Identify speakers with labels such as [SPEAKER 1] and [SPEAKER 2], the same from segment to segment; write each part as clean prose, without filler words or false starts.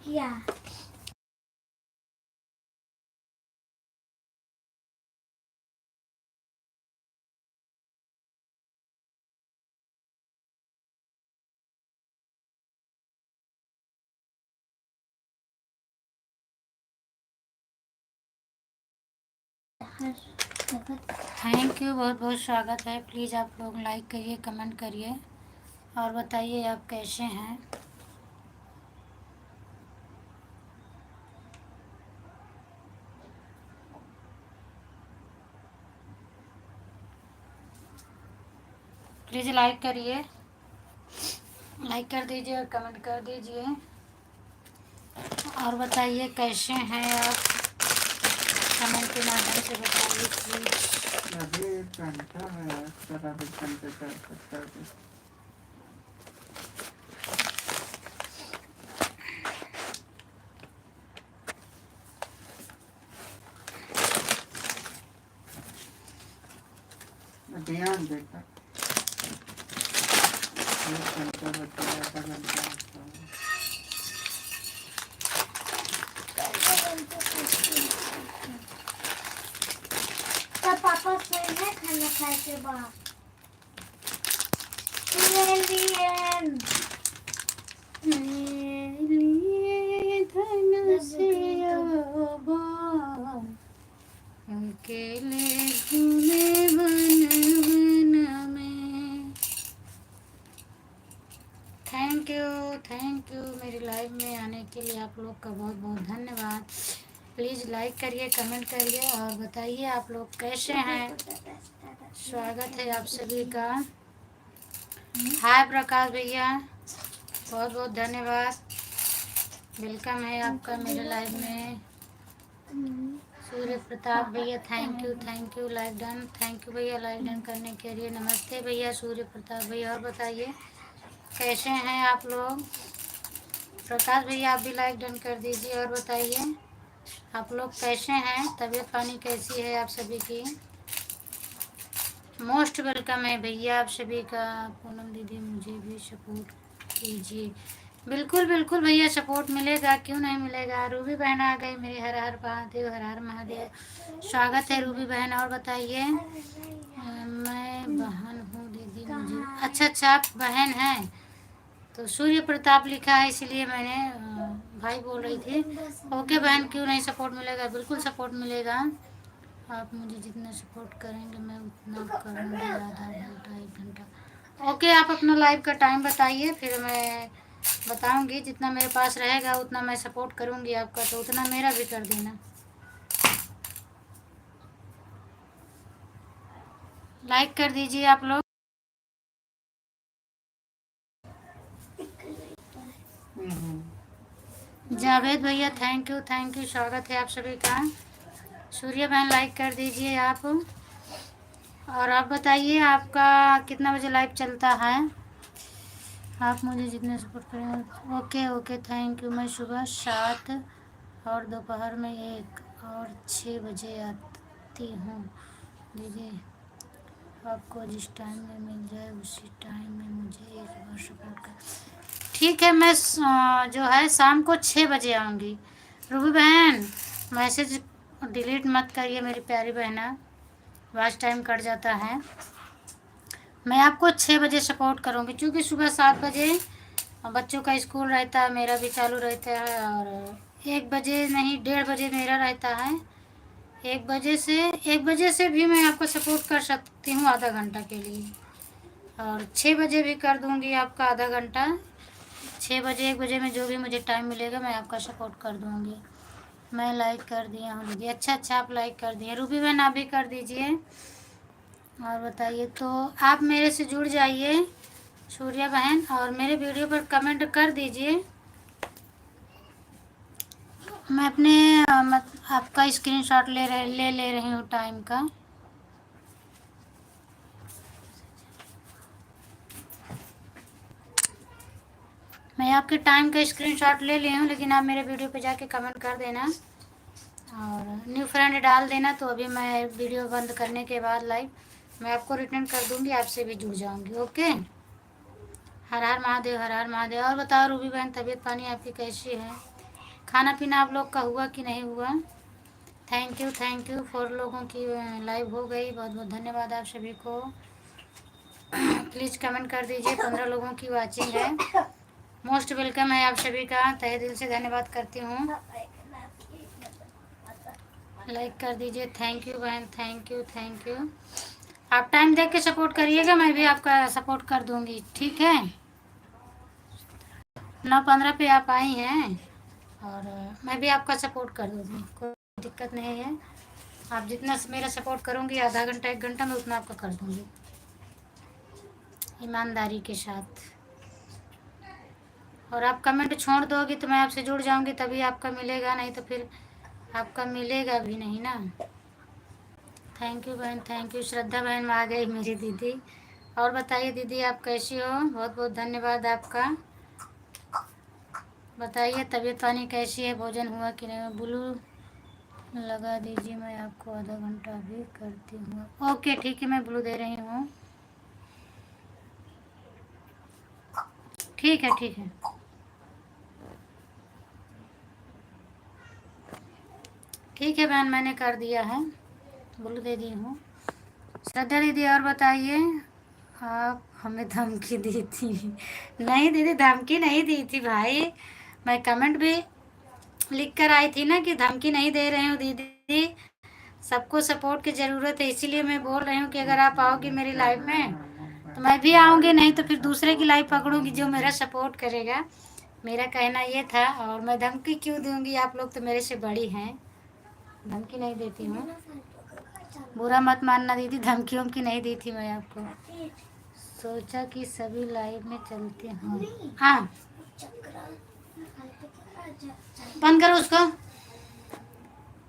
[SPEAKER 1] क्या
[SPEAKER 2] thank you, बहुत बहुत स्वागत है। प्लीज़ आप लोग लाइक करिए, कमेंट करिए और बताइए आप कैसे हैं। प्लीज़ लाइक करिए, लाइक कर दीजिए और कमेंट कर दीजिए और बताइए कैसे हैं आप। कमेंट के माध्यम से बताइए प्लीज़।
[SPEAKER 3] अभी 1 घंटा है, सर अभी घंटे कर सकता है। ध्यान देता 1 घंटा बचा है, आधा घंटा बचा है।
[SPEAKER 1] तब पापा सोए हैं खाना खाए के बाद। एलियन
[SPEAKER 2] धन से अकेले घूमे वन वन में। थैंक यू मेरी लाइव में आने के लिए आप लोग का बहुत बहुत धन्यवाद। प्लीज़ लाइक करिए, कमेंट करिए और बताइए आप लोग कैसे हैं। स्वागत है आप सभी का। हाय प्रकाश भैया, बहुत बहुत धन्यवाद। वेलकम है आपका मेरे लाइव में। सूर्य प्रताप भैया thank you live done. Thank you भैया लाइव डन करने के लिए। नमस्ते भैया सूर्य प्रताप भैया। और बताइए कैसे हैं आप लोग। प्रकाश भैया आप भी लाइक डन कर दीजिए और बताइए आप लोग कैसे हैं। तबीयत पानी कैसी है आप सभी की। मोस्ट वेलकम है भैया आप सभी का। पूनम दीदी मुझे भी सपोर्ट कीजिए। बिल्कुल बिल्कुल भैया सपोर्ट मिलेगा, क्यों नहीं मिलेगा। रूबी बहन आ गई मेरी। हर हर महादेव, हर हर महादेव। स्वागत है रूबी बहन। और बताइए। मैं बहन हूँ दीदी मुझे। अच्छा आप बहन हैं तो सूर्य प्रताप लिखा है इसलिए मैंने भाई बोल रही थी। ओके बहन, क्यों नहीं सपोर्ट मिलेगा, बिल्कुल सपोर्ट मिलेगा। आप मुझे जितना सपोर्ट करेंगे मैं उतना करूँगी। आधा घंटा 1 घंटा। ओके, आप अपना लाइव का टाइम बताइए, फिर मैं बताऊंगी। जितना मेरे पास रहेगा उतना मैं सपोर्ट करूंगी आपका, तो उतना मेरा भी कर देना। लाइक कर दीजिए आप लोग। जावेद भैया थैंक यू स्वागत है आप सभी का। सूर्य बहन लाइक कर दीजिए आप। और आप बताइए आपका कितना बजे लाइव चलता है। आप मुझे जितने सपोर्ट करेंगे। Okay thank you. मैं सुबह 7 और दोपहर में 1 और 6 बजे आती हूँ दीदी। आपको जिस टाइम में मिल जाए उसी टाइम में मुझे एक बार सपोर्ट कर। ठीक है, मैं जो है शाम को 6 बजे आऊँगी। रूबी बहन मैसेज डिलीट मत करिए मेरी प्यारी बहना, वाच टाइम कट जाता है। मैं आपको 6 बजे सपोर्ट करूँगी, क्योंकि सुबह 7 बजे बच्चों का स्कूल रहता है, मेरा भी चालू रहता है। और 1 बजे नहीं 1:30 बजे मेरा रहता है। 1 बजे से भी मैं आपको सपोर्ट कर सकती हूँ आधा घंटा के लिए। और 6 बजे भी कर दूँगी आपका आधा घंटा। 6 बजे 1 बजे में जो भी मुझे टाइम मिलेगा मैं आपका सपोर्ट कर दूँगी। मैं लाइक कर दिया हूँ दीदी। अच्छा आप लाइक कर दिए। रूबी बहन आप भी कर दीजिए। और बताइए तो आप मेरे से जुड़ जाइए सूर्या बहन, और मेरे वीडियो पर कमेंट कर दीजिए। मैं अपने आपका स्क्रीनशॉट ले रही हूँ टाइम का। मैं आपके टाइम का स्क्रीनशॉट ले ली हूँ, लेकिन आप मेरे वीडियो पे जाके कमेंट कर देना और न्यू फ्रेंड डाल देना। तो अभी मैं वीडियो बंद करने के बाद लाइव मैं आपको रिटर्न कर दूँगी, आपसे भी जुड़ जाऊँगी। ओके, हर हर महादेव, हर हर महादेव। और बताओ रूबी बहन तबीयत पानी आपकी कैसी है। खाना पीना आप लोग का हुआ कि नहीं हुआ? थैंक यू 4 लोगों की लाइव हो गई। बहुत बहुत धन्यवाद आप सभी को। प्लीज़ कमेंट कर दीजिए। 15 लोगों की वाचिंग है। मोस्ट वेलकम है आप सभी का, तहे दिल से धन्यवाद करती हूँ। लाइक कर दीजिए। थैंक यू बहन, थैंक यू। आप टाइम देख के सपोर्ट करिएगा, मैं भी आपका सपोर्ट कर दूंगी, ठीक है। 9:15 पे आप आई हैं और मैं भी आपका सपोर्ट कर दूंगी, कोई दिक्कत नहीं है। आप जितना मेरा सपोर्ट करूंगी, आधा घंटा 1 घंटा, मैं उतना आपका कर दूंगी ईमानदारी के साथ। और आप कमेंट छोड़ दोगी तो मैं आपसे जुड़ जाऊंगी, तभी आपका मिलेगा, नहीं तो फिर आपका मिलेगा भी नहीं ना। थैंक यू बहन, थैंक यू। श्रद्धा बहन आ गई मेरी दीदी। और बताइए दीदी, आप कैसी हो? बहुत बहुत धन्यवाद आपका। बताइए तबीयत पानी कैसी है, भोजन हुआ कि नहीं? ब्लू लगा दीजिए, मैं आपको आधा घंटा भी करती हूँ। ओके ठीक है, मैं ब्लू दे रही हूँ। ठीक है ठीक है। ठीक है बहन, मैंने कर दिया है, ब्लू दे दी हूँ। श्रद्धा दीदी और बताइए, आप हमें धमकी दी थी? नहीं दीदी, धमकी नहीं दी थी भाई। मैं कमेंट भी लिख कर आई थी ना कि धमकी नहीं दे रही हूँ दीदी, सबको सपोर्ट की ज़रूरत है, इसीलिए मैं बोल रही हूँ कि अगर आप आओगी मेरी लाइफ में तो मैं भी आऊँगी, नहीं तो फिर दूसरे की लाइफ पकड़ूंगी जो मेरा सपोर्ट करेगा। मेरा कहना ये था। और मैं धमकी क्यों दूँगी? आप लोग तो मेरे से बड़ी हैं, धमकी नहीं देती हूँ। बुरा मत मानना दीदी, धमकी वमकी नहीं दी थी मैं आपको। सोचा कि सभी लाइव में चलते हैं। हाँ बंद करो उसको।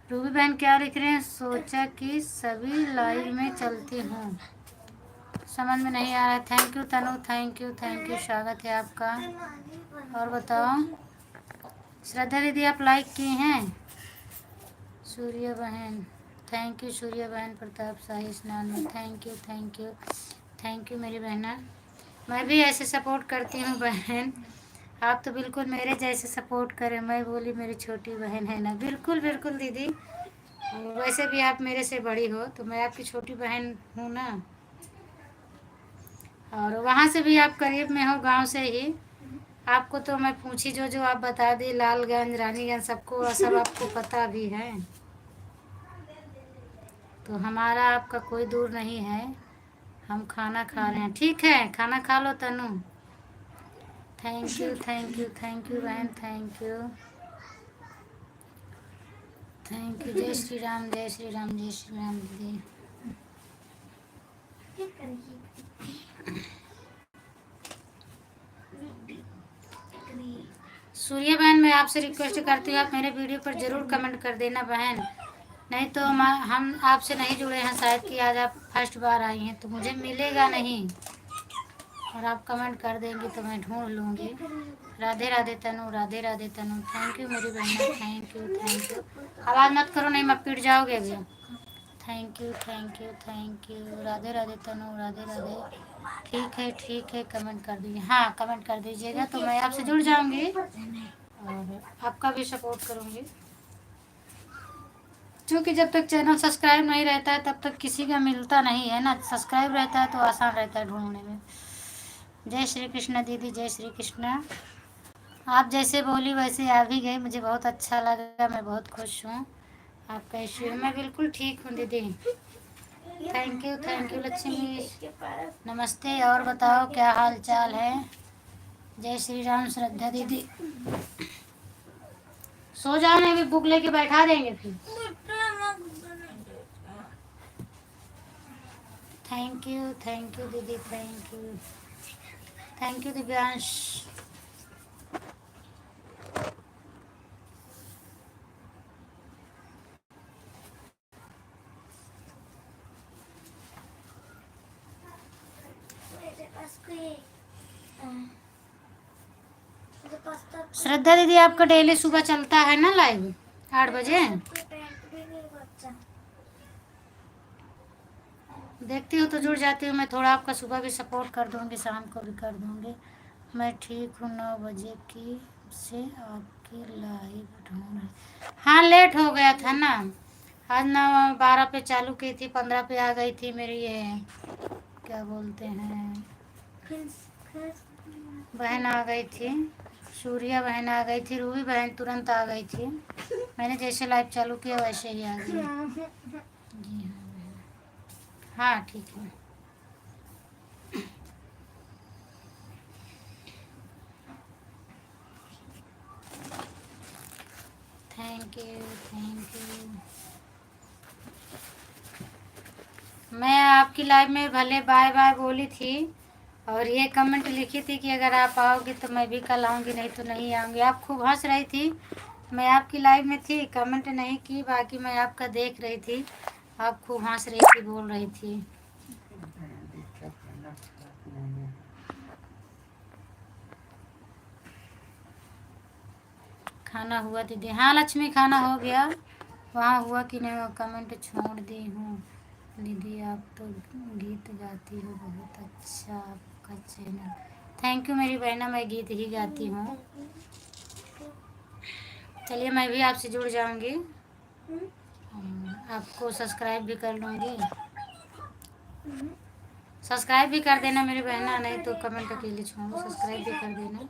[SPEAKER 2] रूबी बहन क्या लिख रहे हैं? सोचा कि सभी लाइव में चलती हूँ, समझ में नहीं आ रहा है। Thank you Tanu, thank you स्वागत है आपका। और बताओ श्रद्धा दीदी, आप लाइक किए हैं? सूर्य बहन थैंक यू, सूर्य बहन प्रताप शाही स्नान में थैंक यू मेरी बहना। मैं भी ऐसे सपोर्ट करती हूँ बहन, आप तो बिल्कुल मेरे जैसे सपोर्ट करें। मैं बोली मेरी छोटी बहन है ना, बिल्कुल बिल्कुल दीदी। वैसे भी आप मेरे से बड़ी हो तो मैं आपकी छोटी बहन हूँ ना। और वहाँ से भी आप करीब में हो, गांव से ही। आपको तो मैं पूछी जो आप बता दी, लालगंज रानीगंज सबको सब आपको पता भी है, तो हमारा आपका कोई दूर नहीं है। हम खाना खा रहे हैं, ठीक है खाना खा लो तनु। थैंक यू बहन, थैंक यू। जय श्री राम, जय श्री राम, जय श्री राम दीदी। सूर्य बहन, मैं आपसे रिक्वेस्ट करती हूँ, आप मेरे वीडियो पर ज़रूर कमेंट कर देना बहन, नहीं तो हम आपसे नहीं जुड़े हैं शायद, कि आज आप फर्स्ट बार आई हैं तो मुझे मिलेगा नहीं। और आप कमेंट कर देंगी तो मैं ढूंढ लूँगी। राधे राधे तनु, राधे राधे तनु। थैंक यू मेरी बहन, थैंक यू। आवाज़ मत करो, नहीं मत पिट जाओगे अभी। Thank you. राधे राधे तनु, राधे राधे। ठीक है कमेंट कर दीजिए। हाँ कमेंट कर दीजिएगा तो मैं आपसे जुड़ जाऊंगी और आपका भी सपोर्ट करूंगी, क्योंकि जब तक चैनल सब्सक्राइब नहीं रहता है तब तक किसी का मिलता नहीं है ना। सब्सक्राइब रहता है तो आसान रहता है ढूंढने में। जय श्री कृष्ण दीदी, जय श्री कृष्ण। आप जैसे बोली वैसे आ भी गई, मुझे बहुत अच्छा लगा, मैं बहुत खुश हूँ। आप कैसी हो? मैं बिल्कुल ठीक हूँ दीदी। थैंक यू लक्ष्मी, नमस्ते। और बताओ क्या हाल चाल है? जय श्री राम श्रद्धा दीदी। सो जाओ, नहीं अभी बुक लेके बैठा देंगे फिर। थैंक यू दीदी, थैंक यू दिव्यांश। श्रद्धा दीदी, आपका डेली सुबह चलता है ना लाइव 8 बजे? देखती हूँ तो जुड़ जाती हूँ मैं, थोड़ा आपका सुबह भी सपोर्ट कर दूँगी, शाम को भी कर दूँगी। मैं ठीक हूँ, 9 बजे की से आप आपकी लाइव ढूंढ रही। हाँ लेट हो गया था ना, आज ना 12 पे चालू की थी, 15 पे आ गई थी मेरी ये क्या बोलते हैं बहन आ गई थी, सूर्या बहन आ गई थी, रूबी बहन तुरंत आ गई थी। मैंने जैसे लाइव चालू किया वैसे ही आ गई। जी हाँ बहन, हाँ ठीक है। Thank you thank you. मैं आपकी लाइव में भले बाय बाय बोली थी और ये कमेंट लिखी थी कि अगर आप आओगे तो मैं भी कल आऊँगी, नहीं तो नहीं आऊँगी। आप खूब हंस रही थी, मैं आपकी लाइव में थी, कमेंट नहीं की, बाकी मैं आपका देख रही थी, आप खूब हंस रही थी, बोल रही थी। खाना हुआ दीदी? हाँ लक्ष्मी खाना हो गया। वहाँ हुआ कि नहीं वो कमेंट छोड़ दी हूँ दीदी, आप तो गीत गाती हो बहुत अच्छा, आपका चैनल। थैंक यू मेरी बहना, मैं गीत ही गाती हूँ। चलिए मैं भी आपसे जुड़ जाऊंगी, आपको सब्सक्राइब भी कर लूँगी। सब्सक्राइब भी कर देना मेरी बहना, नहीं तो कमेंट अकेले छोड़ो, सब्सक्राइब भी कर देना।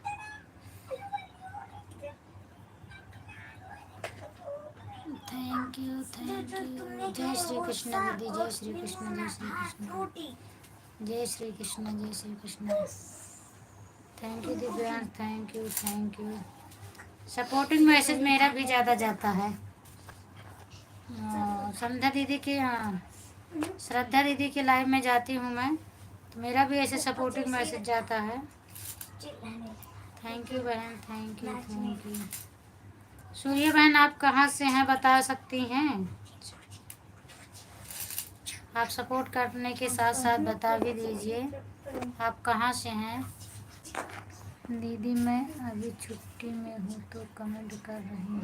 [SPEAKER 2] Thank you thank you. जय श्री कृष्ण दीदी, जय श्री कृष्ण, जय श्री कृष्ण, जय श्री कृष्ण, जय Shri Krishna. Thank you Divyansh, thank you thank you. Supporting message मेरा भी ज़्यादा जाता है। संध्या दीदी के, श्रद्धा दीदी के लाइव में जाती हूँ मैं, तो मेरा भी ऐसे सपोर्टिंग मैसेज जाता है। थैंक यू बहन, thank you thank you. Surya बहन आप कहाँ से हैं बता सकती हैं? आप सपोर्ट करने के साथ साथ बता भी दीजिए आप कहाँ से हैं। दीदी मैं अभी छुट्टी में हूँ तो कमेंट कर रही हूँ,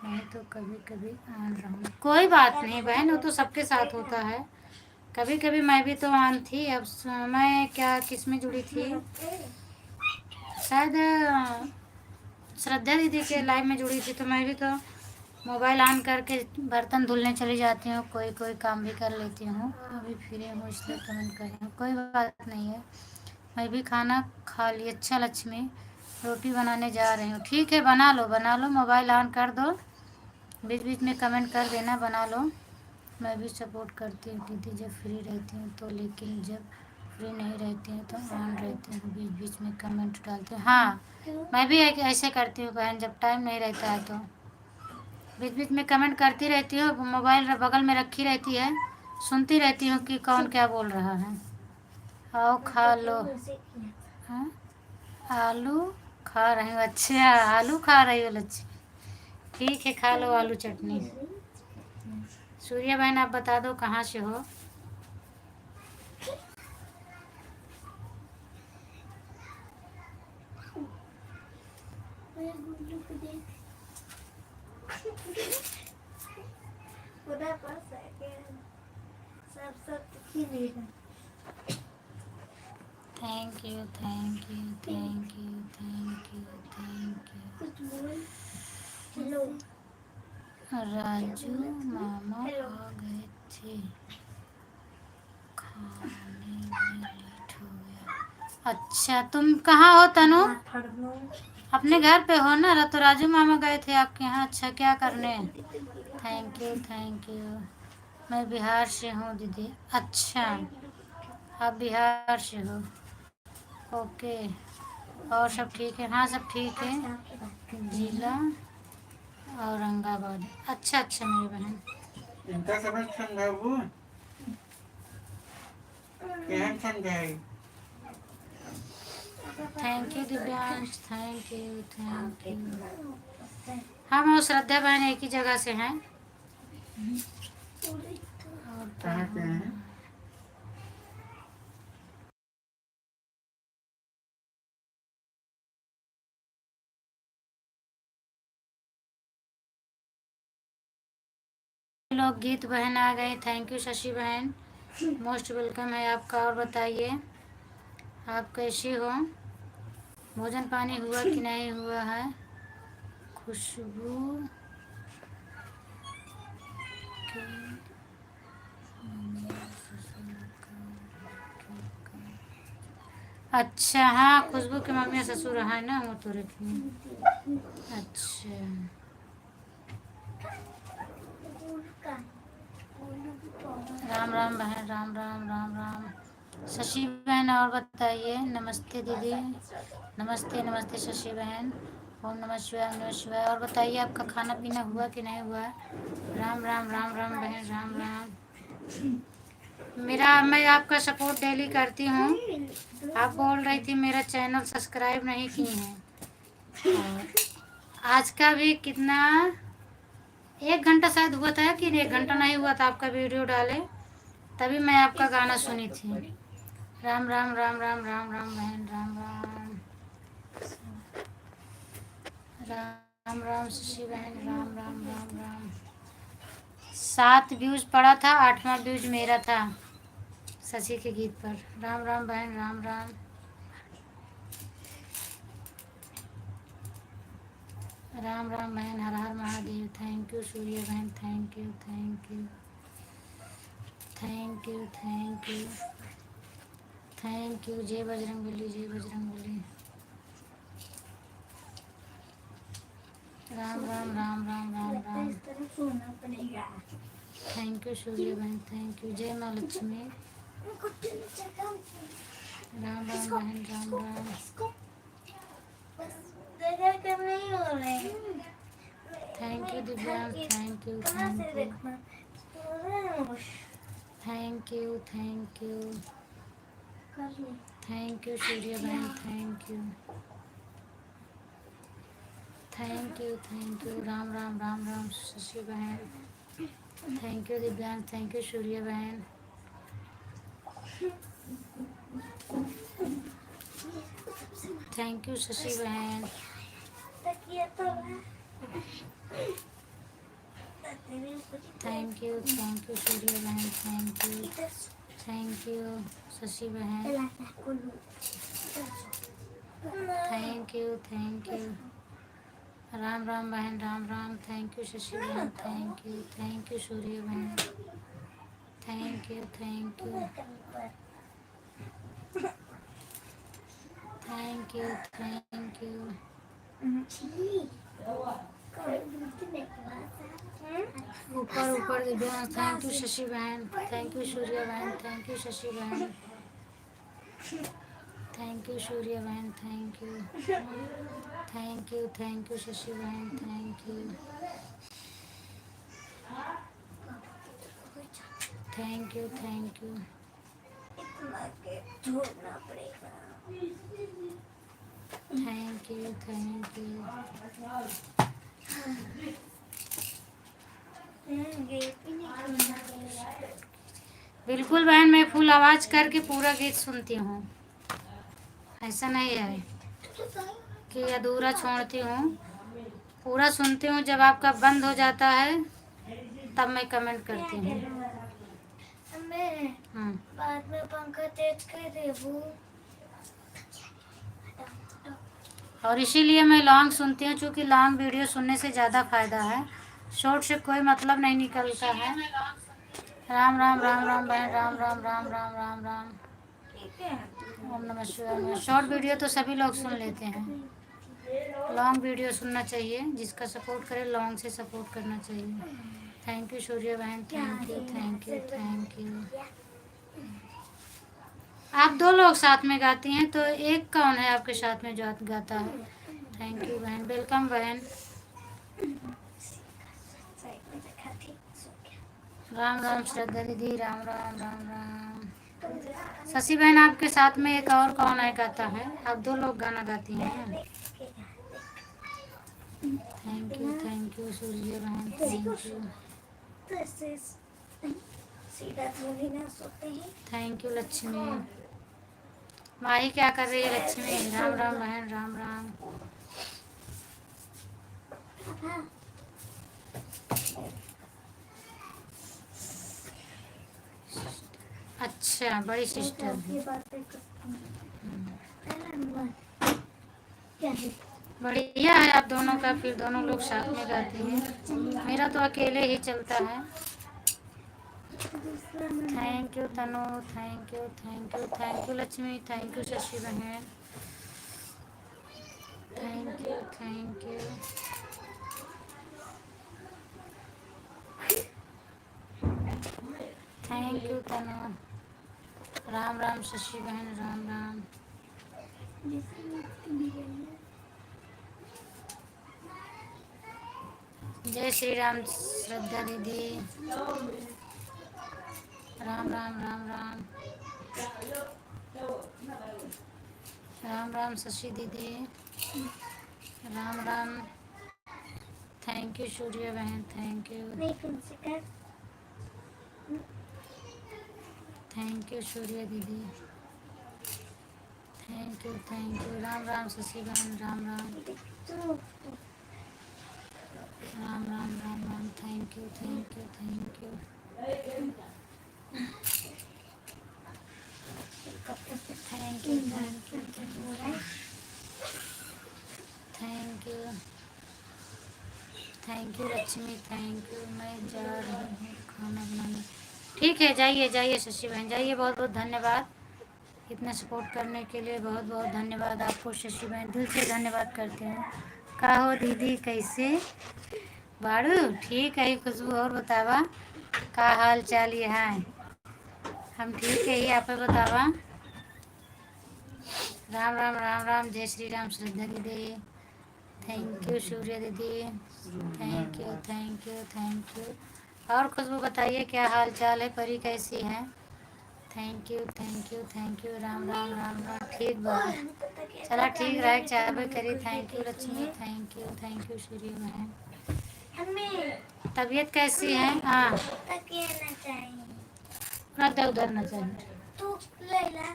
[SPEAKER 2] नहीं तो कभी कभी ऑन रहूँ। कोई बात नहीं बहन, वो तो सबके साथ होता है, कभी कभी मैं भी तो ऑन थी। अब मैं क्या किस में जुड़ी थी, शायद श्रद्धा दीदी के लाइव में जुड़ी थी, तो मैं भी तो मोबाइल ऑन करके बर्तन धुलने चली जाती हूँ, कोई कोई काम भी कर लेती हूँ। अभी फ्री हूँ इसलिए कमेंट कर रही हूँ, कोई बात नहीं है। मैं भी खाना खा ली। अच्छा लक्ष्मी, रोटी बनाने जा रही हूँ। ठीक है बना लो बना लो, मोबाइल ऑन कर दो, बीच बीच में कमेंट कर देना, बना लो। मैं भी सपोर्ट करती हूँ दीदी जब फ्री रहती हूँ तो, लेकिन जब फ्री नहीं रहती हूँ तो ऑन रहती हूँ, बीच बीच में कमेंट डालती हूँ। हाँ मैं भी ऐसे करती हूँ बहन, जब टाइम नहीं रहता है तो बीच बीच में कमेंट करती रहती हूँ, मोबाइल बगल में रखी रहती है, सुनती रहती हूँ कि कौन क्या बोल रहा है। आओ खा लो। हाँ आलू खा रही हूँ। अच्छा आलू खा रही हो लच्छी, ठीक है खा लो आलू चटनी। सूर्या बहन आप बता दो कहाँ से हो? Thank you thank you thank you thank you thank you. Raju मामा आ गए थे, खाने में लेट हो गया। अच्छा तुम कहाँ हो तनु? अपने घर पे हो ना, तो राजू मामा गए थे आपके यहाँ? अच्छा क्या करने? Thank you thank you. मैं बिहार से हूँ दीदी। अच्छा आप बिहार से हो, ओके। और सब ठीक है? हाँ सब ठीक है। जिला औरंगाबाद। अच्छा अच्छा मेरी बहन।
[SPEAKER 3] इनका समझ समझाओ क्या समझाए।
[SPEAKER 2] Thank you Divyansh, thank you thank you. हम और श्रद्धा बहन एक ही जगह से हैं। और
[SPEAKER 3] कहाँ से हैं?
[SPEAKER 2] लोग गीत बहन आ गए। थैंक यू शशि बहन, मोस्ट वेलकम है आपका। और बताइए आप कैसी हो? भोजन पानी हुआ कि नहीं हुआ है? खुशबू के अच्छा, हाँ खुशबू के मम्मी ससुर है ना, वो तो रखी। अच्छा राम राम बहन, राम राम राम राम। शशि बहन और बताइए। नमस्ते दीदी, नमस्ते नमस्ते शशि बहन। ओम नमः शिवाय, ओम नमः शिवाय। और बताइए आपका खाना पीना हुआ कि नहीं हुआ? राम राम राम राम बहन, राम राम। मैं आपका सपोर्ट डेली करती हूँ। आप बोल रही थी मेरा चैनल सब्सक्राइब नहीं किए हैं, और आज का भी कितना 1 घंटा शायद हुआ था कि 1 घंटा नहीं हुआ था आपका वीडियो डाले, तभी मैं आपका गाना सुनी थी। राम राम राम राम राम राम बहन, राम राम राम राम शशि बहन, राम राम राम राम। 7 व्यूज पड़ा था, 8वां व्यूज मेरा था शशि के गीत पर। राम राम बहन, राम राम। राम राम बहन, हर हर महादेव। थैंक यू सूर्य बहन, thank you thank you thank you thank you thank you. जय बजरंगबली, जय बजरंगबली। राम राम राम राम राम राम। थैंक यू सूर्य बहन, थैंक यू। जय माँ लक्ष्मी। राम राम बहन, Ram Ram. Thank you Divyansh, thank you thank you thank you thank you thank you Surya बहन, thank you thank you thank you. Ram Ram Ram Ram Shashi बहन, thank you Divyansh, thank you Surya बहन। Thank you Shashi बहन। थैंक यू सूर्य बहन, थैंक यू शशि बहन। थैंक यू राम राम बहन, राम राम। थैंक यू शशि बहन, thank you Surya बहन, thank you thank you thank you thank you. ऊपर ऊपर दिव्यांश, थैंक यू शशि बहन, थैंक यू सूर्य बहन, थैंक यू शशि बहन, थैंक यू सूर्य बहन, थैंक यू शशि बहन, thank you thank you thank you thank you thank you. बिल्कुल बहन, मैं फुल आवाज़ करके पूरा गीत सुनती हूँ, ऐसा नहीं है कि अधूरा छोड़ती हूँ, पूरा सुनती हूँ। जब आपका बंद हो जाता है तब मैं कमेंट करती हूँ।
[SPEAKER 1] बाद में पंखा तेज कर दे वो।
[SPEAKER 2] और इसीलिए मैं लॉन्ग सुनती हूँ, क्योंकि लॉन्ग वीडियो सुनने से ज़्यादा फायदा है, शॉर्ट से कोई मतलब नहीं निकलता है। राम राम राम राम बहन, राम राम राम राम राम राम। ओम नमः शिवाय। शॉर्ट वीडियो तो सभी लोग सुन लेते हैं, लॉन्ग वीडियो सुनना चाहिए। जिसका सपोर्ट करे लॉन्ग से सपोर्ट करना चाहिए। थैंक यू सूर्य बहन, thank you thank you thank you. आप 2 लोग साथ में गाती हैं, तो एक कौन है आपके साथ में जो गाता है? थैंक यू बहन, वेलकम बहन। राम राम श्रद्धा दीदी, राम राम राम राम। शशि बहन आपके साथ में एक और कौन है गाता है? आप 2 लोग गाना गाती हैं। थैंक यू सूर्य बहन, thank you thank you Lakshmi. Mahi क्या कर रही है लक्ष्मी? राम राम बहन, राम राम। अच्छा, बड़ी सिस्टर। बढ़िया है आप दोनों का, फिर दोनों लोग साथ में गाती हैं। मेरा तो अकेले ही चलता है। Thank you Tanu, thank you thank you thank you Lakshmi, thank you Shashi बहन, thank you thank you. Thank you Tanu. Ram Ram Shashi बहन, राम राम। जय श्री राम श्रद्धा दीदी, राम राम राम राम। राम राम शशि दीदी, राम राम। थैंक यू सूर्य बहन, थैंक यू, थैंक यू सूर्य दीदी, थैंक यू। राम राम शशि बहन, Ram Ram Ram Ram Ram Ram. Thank you thank you thank you thank you thank you thank you thank you Lakshmi, thank you. मैं जा रही हूँ खाना बनाने। ठीक है, जाइए जाइए शशि बहन, जाइए। बहुत बहुत धन्यवाद इतना सपोर्ट करने के लिए, बहुत बहुत धन्यवाद आपको शशि बहन, दिल से धन्यवाद करते हैं। का हो दीदी, कैसे बाड़ू? ठीक है खुशबू, और बतावा का हाल चाल ये है? हम ठीक है ही, आप बतावा। राम राम राम राम, जय श्री राम श्रद्धा दीदी, थैंक यू सूर्य दीदी, thank you thank you thank you. और खुशबू बताइए क्या हाल चाल है, परी कैसी है? Thank you thank you thank you. Ram Ram Ram Ram. ठीक बात, चला ठीक रहे, चाहे करी। Thank you Lakshmi, thank you Surya बहन। तबीयत कैसी है? हाँ, उधर न चाहिए।
[SPEAKER 1] तू ले ला।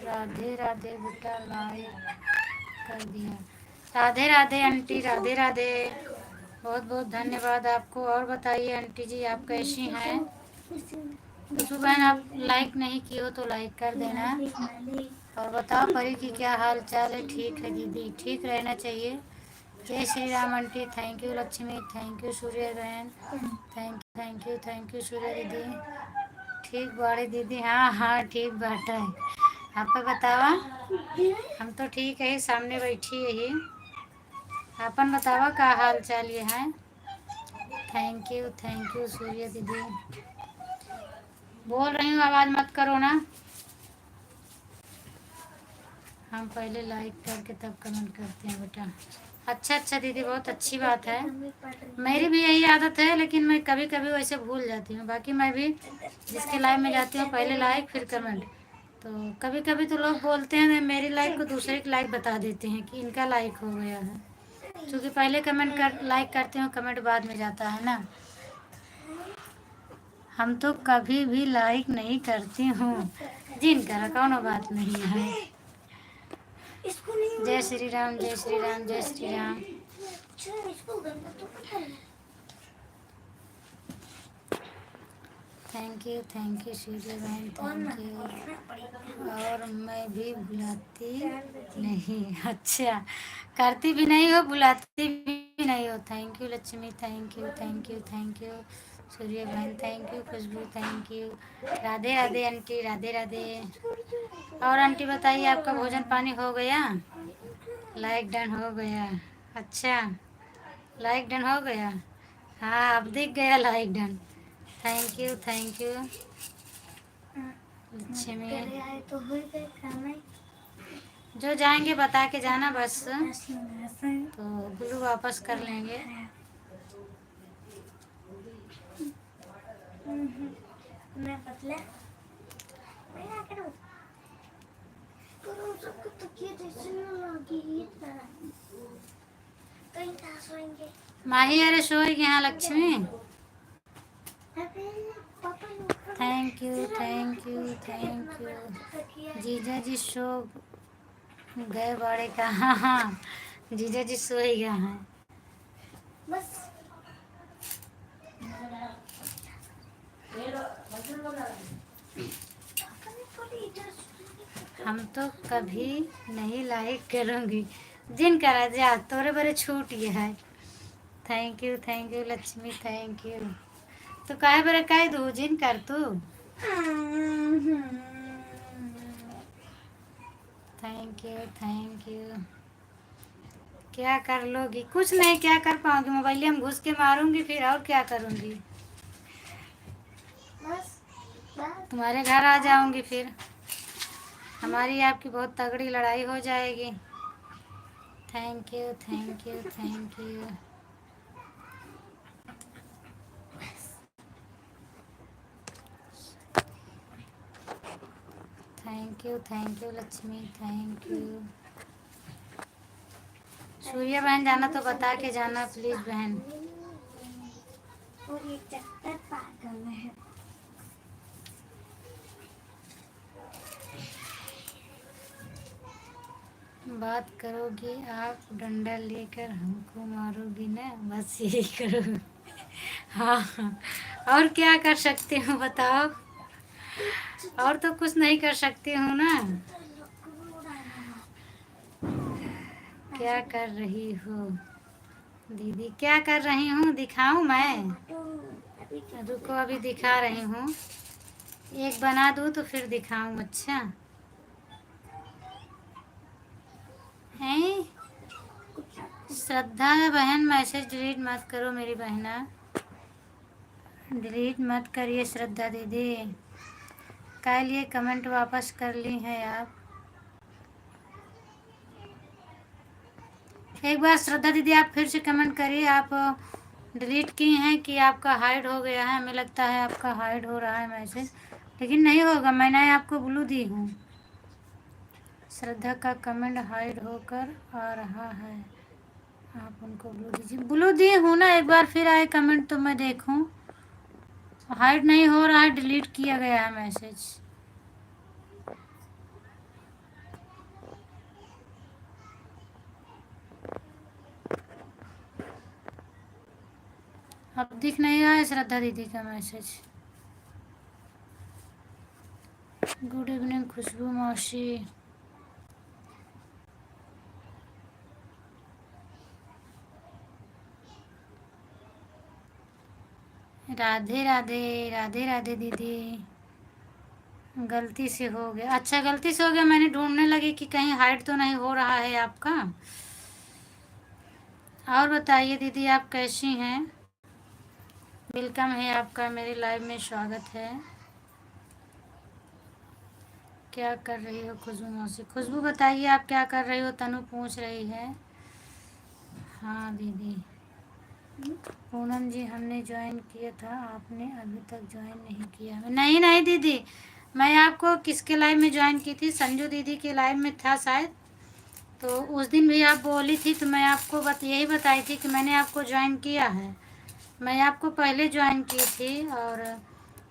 [SPEAKER 2] राधे राधे बेटा, लाइक कर दिया। राधे राधे आंटी, राधे राधे, बहुत बहुत धन्यवाद आपको। और बताइए आंटी जी, आप कैसी हैं? खुशबू बहन, आप लाइक नहीं की हो तो लाइक कर देना। और बताओ परी की क्या हाल चाल है? ठीक है दीदी, ठीक रहना चाहिए। जय Shri Ram aunty, thank you Lakshmi, thank you Surya बहन, थैंक यू सूर्य दीदी। ठीक बाड़ी दीदी, हाँ हाँ ठीक बात है। आप बतावा। हम तो ठीक है, सामने बैठी है ही। अपन बतावा का हाल चाल ये है? थैंक यू सूर्य दीदी। बोल रही हूँ, आवाज़ मत करो ना। हम पहले लाइक करके तब कमेंट करते हैं बेटा। अच्छा अच्छा दीदी, बहुत अच्छी बात है। मेरी भी यही आदत है, लेकिन मैं कभी कभी वैसे भूल जाती हूँ। बाकी मैं भी जिसके लाइव में जाती हूँ पहले लाइक फिर कमेंट। तो कभी कभी तो लोग बोलते हैं मेरी लाइक को दूसरे की लाइक बता देते हैं कि इनका लाइक हो गया है, क्योंकि पहले कमेंट कर लाइक करती हूँ, कमेंट बाद में जाता है ना। हम तो कभी भी लाइक नहीं करती हूँ, जिनका कौनो बात नहीं है। जय श्री राम जय श्री राम जय श्री राम। थैंक यू सूर्य बहन, थैंक यू। और मैं भी बुलाती नहीं, अच्छा करती भी नहीं हो, बुलाती भी नहीं हो। Thank you Lakshmi, thank you Surya बहन, thank you Khushboo, thank you. Radhe Radhe aunty, Radhe Radhe. और आंटी बताइए, आपका भोजन पानी हो गया? लाइक डन हो गया? अच्छा, लाइक डन हो गया। हाँ, अब दिख गया like done. Thank you Lakshmi.
[SPEAKER 1] तो हो गए खाना।
[SPEAKER 2] जो जाएंगे बता के जाना बस, तो ब्लू वापस कर लेंगे।
[SPEAKER 1] मैं पतला, मैं क्या करूं? करूं सबको तो किए जैसे न लगी ये तरह। कहीं कहाँ सोएंगे?
[SPEAKER 2] माही अरे सोएगी यहाँ लक्ष्मी।
[SPEAKER 1] अबे पापा लोग
[SPEAKER 2] थैंक यू। जीजा जी सो गए बड़े का? हाँ हाँ, जीजा जी सो ही गया है।
[SPEAKER 1] बस अपने पूरी इधर
[SPEAKER 2] हम तो कभी नहीं लाइक करूँगी। जिन करा जा तोरे बड़े छूट ये है। Thank you Lakshmi, thank you. तो काहे बरे काहे दू जिन कर तू। Thank you. क्या कर लोगी? कुछ नहीं, क्या कर पाऊंगी? मोबाइल में घुस के मारूंगी फिर, और क्या करूंगी?
[SPEAKER 1] बस बस।
[SPEAKER 2] तुम्हारे घर आ जाऊंगी फिर, हमारी आपकी बहुत तगड़ी लड़ाई हो जाएगी। Thank you. Thank you. Thank you Lakshmi, thank you. Surya बहन जाना तो बता के जाना प्लीज बहन।
[SPEAKER 1] और ये चक्कर पागल है।
[SPEAKER 2] बात करोगी आप, डंडा लेकर हमको मारोगी ना, बस यही करो। हाँ, और क्या कर सकती हूँ बताओ? और तो कुछ नहीं कर सकती हूँ ना। क्या कर रही हो दीदी? क्या कर रही हूँ दिखाऊं मैं? रुको अभी दिखा रही हूँ, एक बना दूँ तो फिर दिखाऊं। अच्छा हैं? श्रद्धा बहन मैसेज डिलीट मत करो मेरी बहना, डिलीट मत करिए श्रद्धा दीदी। कल ये कमेंट वापस कर ली है आप। एक बार श्रद्धा दीदी आप फिर से कमेंट करिए, आप डिलीट की हैं कि आपका हाइड हो गया है? हमें लगता है आपका हाइड हो रहा है मैसेज, लेकिन नहीं होगा, मैंने आपको ब्लू दी हूँ। श्रद्धा का कमेंट हाइड होकर आ रहा है, आप उनको ब्लू दीजिए। ब्लू दी हूँ ना, एक बार फिर आए कमेंट तो मैं देखूँ। हाइड नहीं हो रहा है, डिलीट किया गया है मैसेज। अब दिख नहीं रहा है श्रद्धा दीदी का मैसेज। गुड इवनिंग खुशबू मौसी। राधे राधे, राधे राधे दीदी। गलती से हो गया, अच्छा गलती से हो गया, मैंने ढूंढने लगी कि कहीं हाइड तो नहीं हो रहा है आपका। और बताइए दीदी आप कैसी हैं? वेलकम है आपका मेरे लाइव में, स्वागत है। क्या कर रही हो खुशबू मौसी? खुशबू बताइए आप क्या कर रही हो? तनु पूछ रही है। हाँ दीदी। पूनम जी हमने ज्वाइन किया था, आपने अभी तक ज्वाइन नहीं किया। नहीं नहीं दीदी, मैं आपको किसके लाइव में ज्वाइन की थी? संजू दीदी के लाइव में था शायद, तो उस दिन भी आप बोली थी तो मैं आपको यही बताई थी कि मैंने आपको ज्वाइन किया है। मैं आपको पहले ज्वाइन की थी और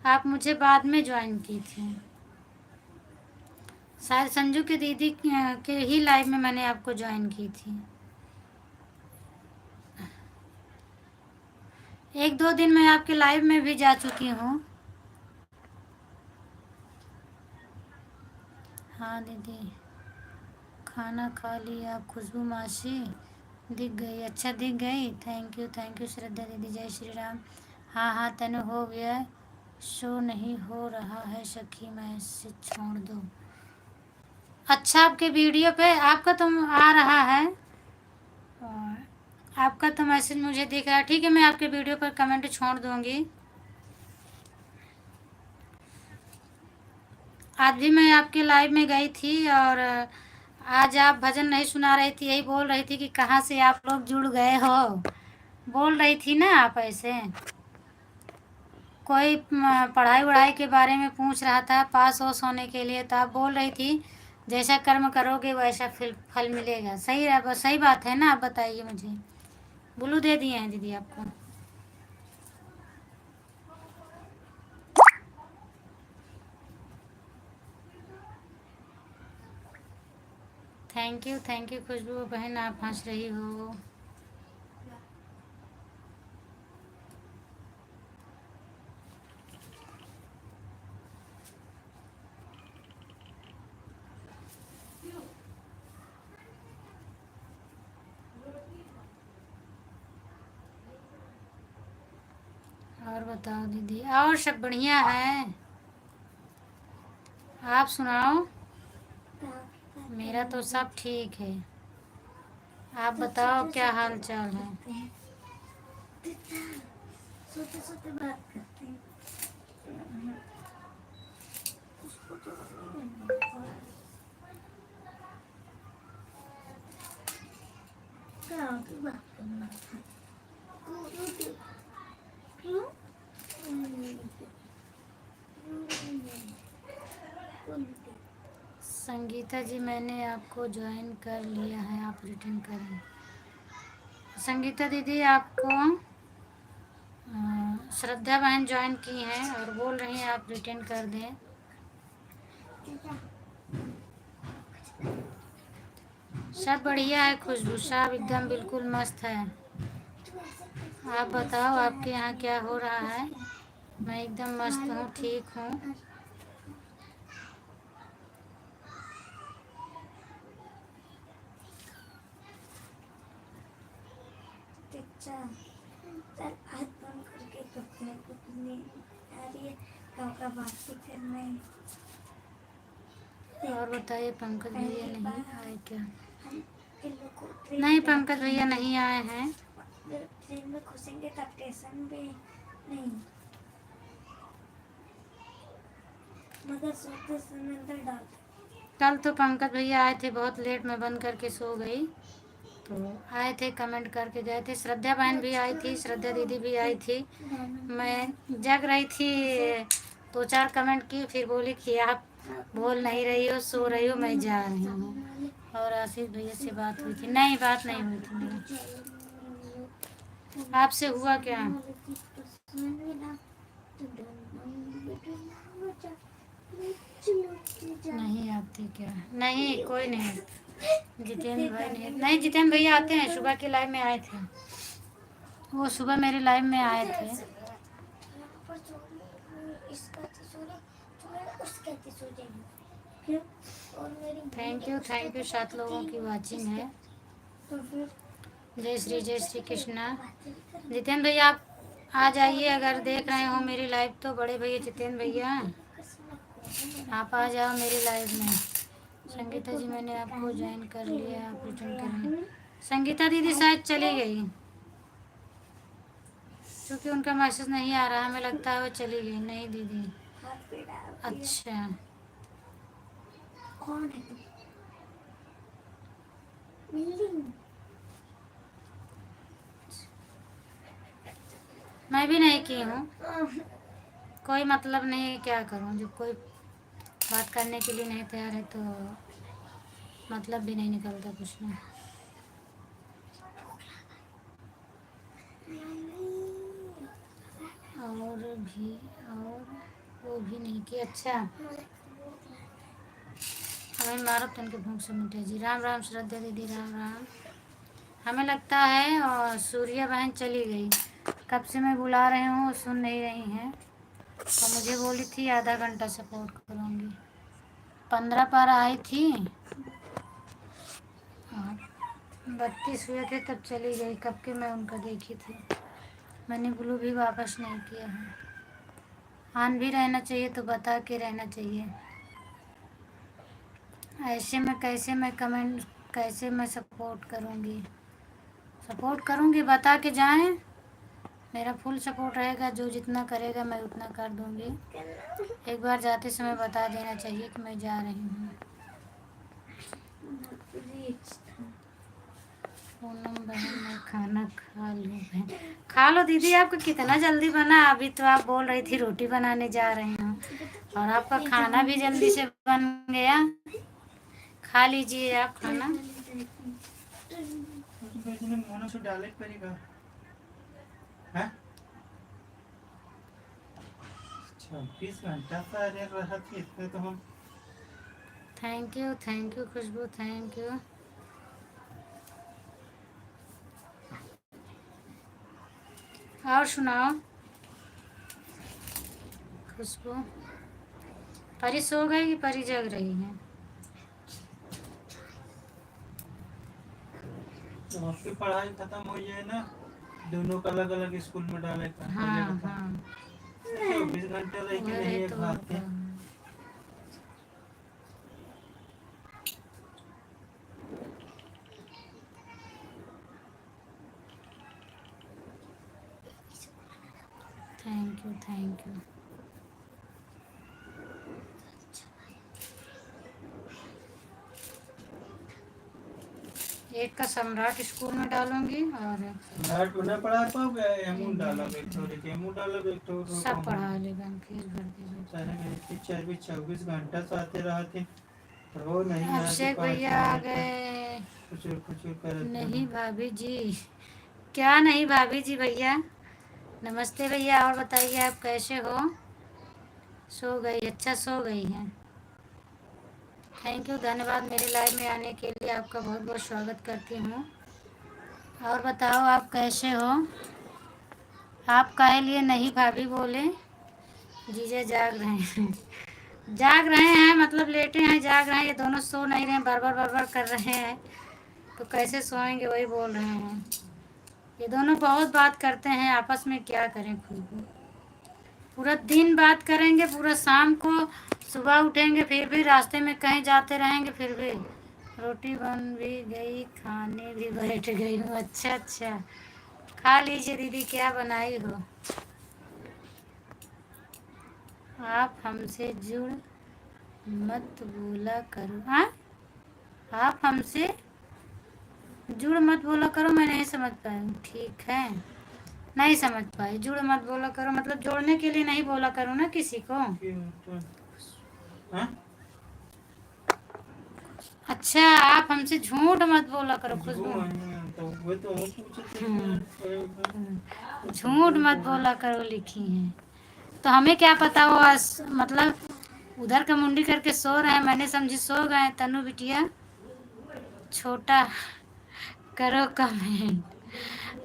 [SPEAKER 2] आप मुझे बाद में ज्वाइन की थी। शायद संजू के दीदी के ही लाइव में मैंने आपको ज्वाइन की थी। एक दो दिन मैं आपके लाइव में भी जा चुकी हूँ। हाँ दीदी, खाना खा लिया खुशबू मासी? दिख गई, अच्छा दिख गई। थैंक यू श्रद्धा दीदी, जय श्री राम। हाँ हाँ तनु हो गया, शो नहीं हो रहा है सखी, मैसेज छोड़ दो। अच्छा आपके वीडियो पे आपका तो आ रहा है, और आपका तो मैसेज मुझे दिख रहा है। ठीक है, मैं आपके वीडियो पर कमेंट छोड़ दूंगी। आज भी मैं आपके लाइव में गई थी और आज आप भजन नहीं सुना रही थी, यही बोल रही थी कि कहाँ से आप लोग जुड़ गए हो, बोल रही थी ना आप ऐसे। कोई पढ़ाई वढ़ाई के बारे में पूछ रहा था पास वास होने के लिए, तो आप बोल रही थी जैसा कर्म करोगे वैसा फल मिलेगा। सही है, सही बात है ना? आप बताइए मुझे। ब्लू दे दिए हैं दीदी आपको। थैंक यू खुशबू बहन, आप हंस रही हो। बताओ दीदी, और सब बढ़िया है? आप सुनाओ। मेरा तो सब ठीक है। आप बताओ क्या हाल चाल है?
[SPEAKER 1] सोते सोते बात करते हैं। उसको तो क्या की बात करना था? क्यों?
[SPEAKER 2] संगीता जी, मैंने आपको ज्वाइन कर लिया है, आप रिटर्न करें। संगीता दीदी, आपको श्रद्धा बहन ज्वाइन की हैं और बोल रही हैं आप रिटर्न कर दें। सब बढ़िया है खुशबू साहब, एकदम बिल्कुल मस्त है। आप बताओ आपके यहाँ क्या हो रहा है? मैं एकदम मस्त हूँ, ठीक हूँ।
[SPEAKER 1] चल हाथ बंद करके करते हैं, कुछ नहीं आ रही है। गाँव का बात भी करना है।
[SPEAKER 2] और बताइए, पंकज भैया नहीं आए क्या?
[SPEAKER 1] हम इन लोग को ट्रेन
[SPEAKER 2] नहीं,
[SPEAKER 1] में
[SPEAKER 2] पंकज
[SPEAKER 1] रखेंगे।
[SPEAKER 2] भैया नहीं आए हैं।
[SPEAKER 1] जब ट्रेन में घुसेंगे तब स्टेशन पे नहीं, मगर सोते समय अंदर डालते।
[SPEAKER 2] कल तो पंकज भैया आए थे, बहुत लेट में बंद करके सो गई। तो आए थे, कमेंट करके गए थे। श्रद्धा बहन भी आई थी, श्रद्धा दीदी भी आई थी। मैं जग रही थी, 2-4 कमेंट की, फिर बोली कि आप बोल नहीं रही हो, सो रही हो, मैं जा रही हूँ। और आशीष भैया से बात हुई थी? नहीं, बात नहीं हुई थी मेरी। आपसे हुआ क्या? नहीं आते क्या? नहीं, कोई नहीं। जितेंद्र भाई नहीं, जितेंद्र भैया आते हैं, सुबह के लाइव में आए थे। वो सुबह मेरे लाइव में आए थे। थैंक यू 7 लोगों की वाचिंग है। जय श्री कृष्णा। जितेंद्र भैया आप आ जाइए, अगर देख रहे हो मेरी लाइव तो। बड़े भैया जितेंद्र भैया, आप आ जाओ मेरी लाइव में। संगीता जी, मैंने आपको ज्वाइन कर लिया, आप रिटर्न करें। संगीता दीदी शायद चली गई, क्योंकि उनका मैसेज नहीं आ रहा, हमें लगता है वो चली गई। नहीं दीदी। अच्छा,
[SPEAKER 1] कौन है तू? बिल्डिंग।
[SPEAKER 2] मैं भी नहीं की हूँ, कोई मतलब नहीं। क्या करूँ, जब कोई बात करने के लिए नहीं तैयार है तो मतलब भी नहीं निकलता कुछ नहीं। और वो भी नहीं की। अच्छा, हमें मारो तन के भूख से मिटे जी। राम राम श्रद्धा दीदी, राम राम। हमें लगता है और सूर्या बहन चली गई। कब से मैं बुला रही हूँ, वो सुन नहीं रही हैं। तो मुझे बोली थी आधा घंटा सपोर्ट करूँगी। 15 पर आई थी और 32 हुए थे तब चली गई। कब के मैं उनका देखी थी। मैंने ब्लू भी वापस नहीं किया है। ऑन भी रहना चाहिए तो बता के रहना चाहिए। ऐसे में कैसे मैं कमेंट, कैसे मैं सपोर्ट करूँगी? सपोर्ट करूँगी, बता के जाएं। मेरा फुल सपोर्ट रहेगा, जो जितना करेगा मैं उतना कर दूँगी। एक बार जाते समय बता देना चाहिए कि मैं जा रही हूँ। पूनम बहन, मैं खाना खा लूँ? बहन खा लो दीदी, आपका कितना जल्दी बना। अभी तो आप बोल रही थी रोटी बनाने जा रही हूँ, और आपका खाना भी जल्दी से बन गया। खा लीजिए आप खाना।
[SPEAKER 3] डाले पड़ेगा। हाँ? 26 घंटा सारे रहा थी, इसमें तो हम।
[SPEAKER 2] Thank you Khushboo, thank you. और सुनाओ खुशबू। परी सो गई कि परी जग रही है?
[SPEAKER 3] तो आपकी पढ़ाई खत्म हो जाए ना, दोनों को अलग अलग स्कूल में डाले का।
[SPEAKER 2] हाँ हाँ,
[SPEAKER 3] 24 घंटे रह के नहीं
[SPEAKER 2] वही
[SPEAKER 3] एक
[SPEAKER 2] तो
[SPEAKER 3] भाते।
[SPEAKER 2] Thank you thank you. एक का सम्राट स्कूल में डालूंगी और
[SPEAKER 3] लाइट को नहीं पढ़ा पाओगे, एमून डाला बैठो, एमून डाला बैठो
[SPEAKER 2] सब पढ़ा लेगा फीस भर देगा।
[SPEAKER 3] सारे 24 घंटा साथे रहते रो नहीं आते
[SPEAKER 2] अभिषेक
[SPEAKER 3] 5
[SPEAKER 2] भैया आ
[SPEAKER 3] मिनट
[SPEAKER 2] गए।
[SPEAKER 3] कुछ करते
[SPEAKER 2] नहीं भाभी जी, क्या नहीं भाभी जी भैया। नमस्ते भैया, और बताइए आप कैसे हो? सो गई? अच्छा सो गई हैं। थैंक यू, धन्यवाद मेरे लाइव में आने के लिए, आपका बहुत बहुत स्वागत करती हूँ। और बताओ आप कैसे हो? आप काहे लिए नहीं भाभी बोले? जीजा जाग रहे हैं। जाग रहे हैं मतलब लेटे हैं, जाग रहे हैं, ये दोनों सो नहीं रहे हैं, बार बार कर रहे हैं, तो कैसे सोएंगे वही बोल रहे हैं। ये दोनों बहुत बात करते हैं आपस में, क्या करें खुद को। पूरा दिन बात करेंगे, पूरा शाम को सुबह उठेंगे फिर भी रास्ते में कहीं जाते रहेंगे, फिर भी रोटी बन भी गई, खाने भी बैठ गई हूँ। अच्छा अच्छा, खा लीजिए दीदी, क्या बनाई हो? आप हमसे जुड़ मत बोला करो। हाँ, आप हमसे जुड़ मत बोला करो, मैं नहीं समझ पाई। ठीक है, नहीं समझ पाई। जुड़ मत बोला करो मतलब जोड़ने के लिए नहीं बोला करो ना किसी को।
[SPEAKER 3] हाँ?
[SPEAKER 2] अच्छा, आप हमसे झूठ मत बोला करो खुशबू।
[SPEAKER 3] तो वो तो हम पूछते
[SPEAKER 2] झूठ मत बोला करो लिखी है, तो हमें क्या पता वो मतलब उधर का मुंडी करके सो रहे हैं, मैंने समझी सो गए। तनु बिटिया छोटा करो कमेंट।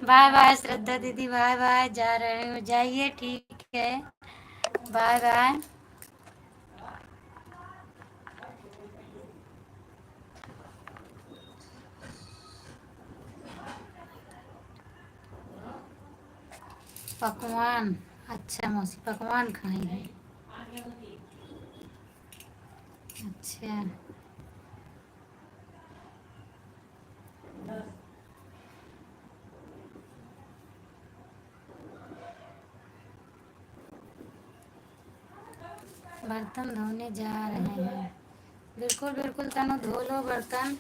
[SPEAKER 2] बाय बाय श्रद्धा दीदी, बाय बाय, जा रहे हो जाइए, ठीक है, बाय बाय। पकवान? अच्छा मौसी पकवान खाई है। अच्छा, बर्तन धोने जा रहे हैं। बिल्कुल बिल्कुल तनु, धो लो बर्तन।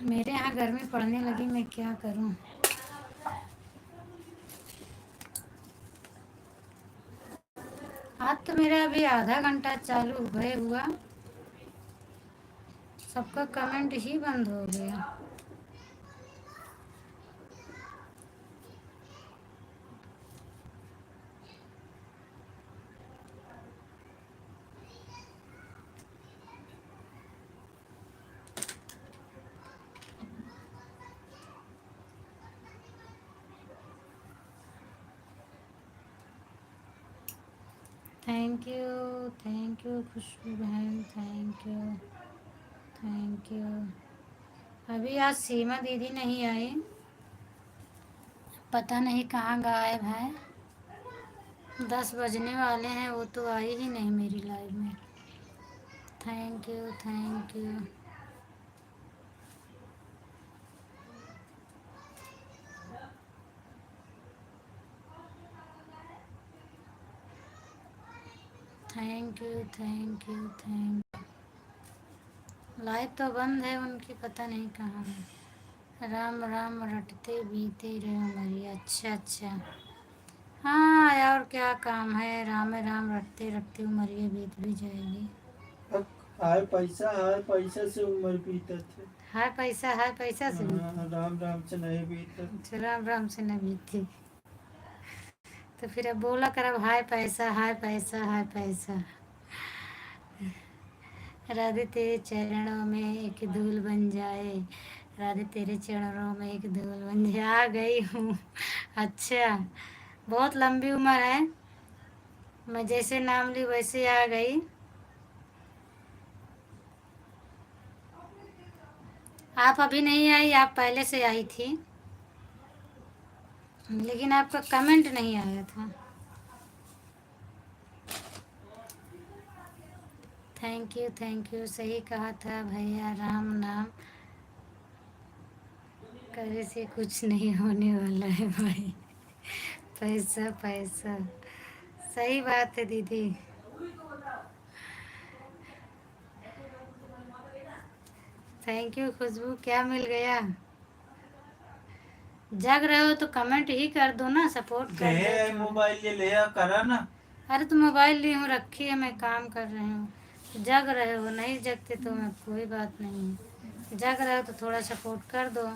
[SPEAKER 2] मेरे यहाँ गर्मी पड़ने लगी, मैं क्या करूँ? आज तो मेरा अभी आधा घंटा चालू हुआ, सबका कमेंट ही बंद हो गया। थैंक यू खुशबू बहन, थैंक यू थैंक यू। अभी आज सीमा दीदी नहीं आई, पता नहीं कहाँ गायब है। 10 बजने वाले हैं, वो तो आई ही नहीं मेरी लाइव में। Thank you thank you. Thank you thank you thank you. Live तो बंद है उनकी, पता नहीं कहाँ है। राम राम रटते बीते रहे उमरिया। अच्छा अच्छा, हाँ और क्या काम है, राम राम रटते रटते उमरिया बीत भी जाएगी।
[SPEAKER 3] हाय पैसा से उम्र बीता थे।
[SPEAKER 2] हाय पैसा से
[SPEAKER 3] राम राम से नहीं बीता।
[SPEAKER 2] अच्छा, राम राम से न बीती, तो फिर अब बोला कर, अब हाय पैसा हाय पैसा हाय पैसा। राधे तेरे चरणों में एक धूल बन जाए, राधे तेरे चरणों में एक धूल बन जाए। आ गई हूँ। अच्छा, बहुत लंबी उम्र है, मैं जैसे नाम ली वैसे आ गई। आप अभी नहीं आई, आप पहले से आई थी, लेकिन आपका कमेंट नहीं आया था। थैंक यू, सही कहा था भैया, राम नाम करे से कुछ नहीं होने वाला है भाई। पैसा पैसा, सही बात है दीदी। थैंक यू खुशबू, क्या मिल गया? जग रहे हो तो कमेंट ही कर दो ना, सपोर्ट कर
[SPEAKER 3] दे
[SPEAKER 2] दो।
[SPEAKER 3] मोबाइल ये ले आ करा ना।
[SPEAKER 2] अरे तो मोबाइल ली हूँ, रखी है, मैं काम कर रही हूँ। जग रहे हो, नहीं जगते तो मैं कोई बात नहीं है, जग रहे हो तो थोड़ा सपोर्ट कर दो।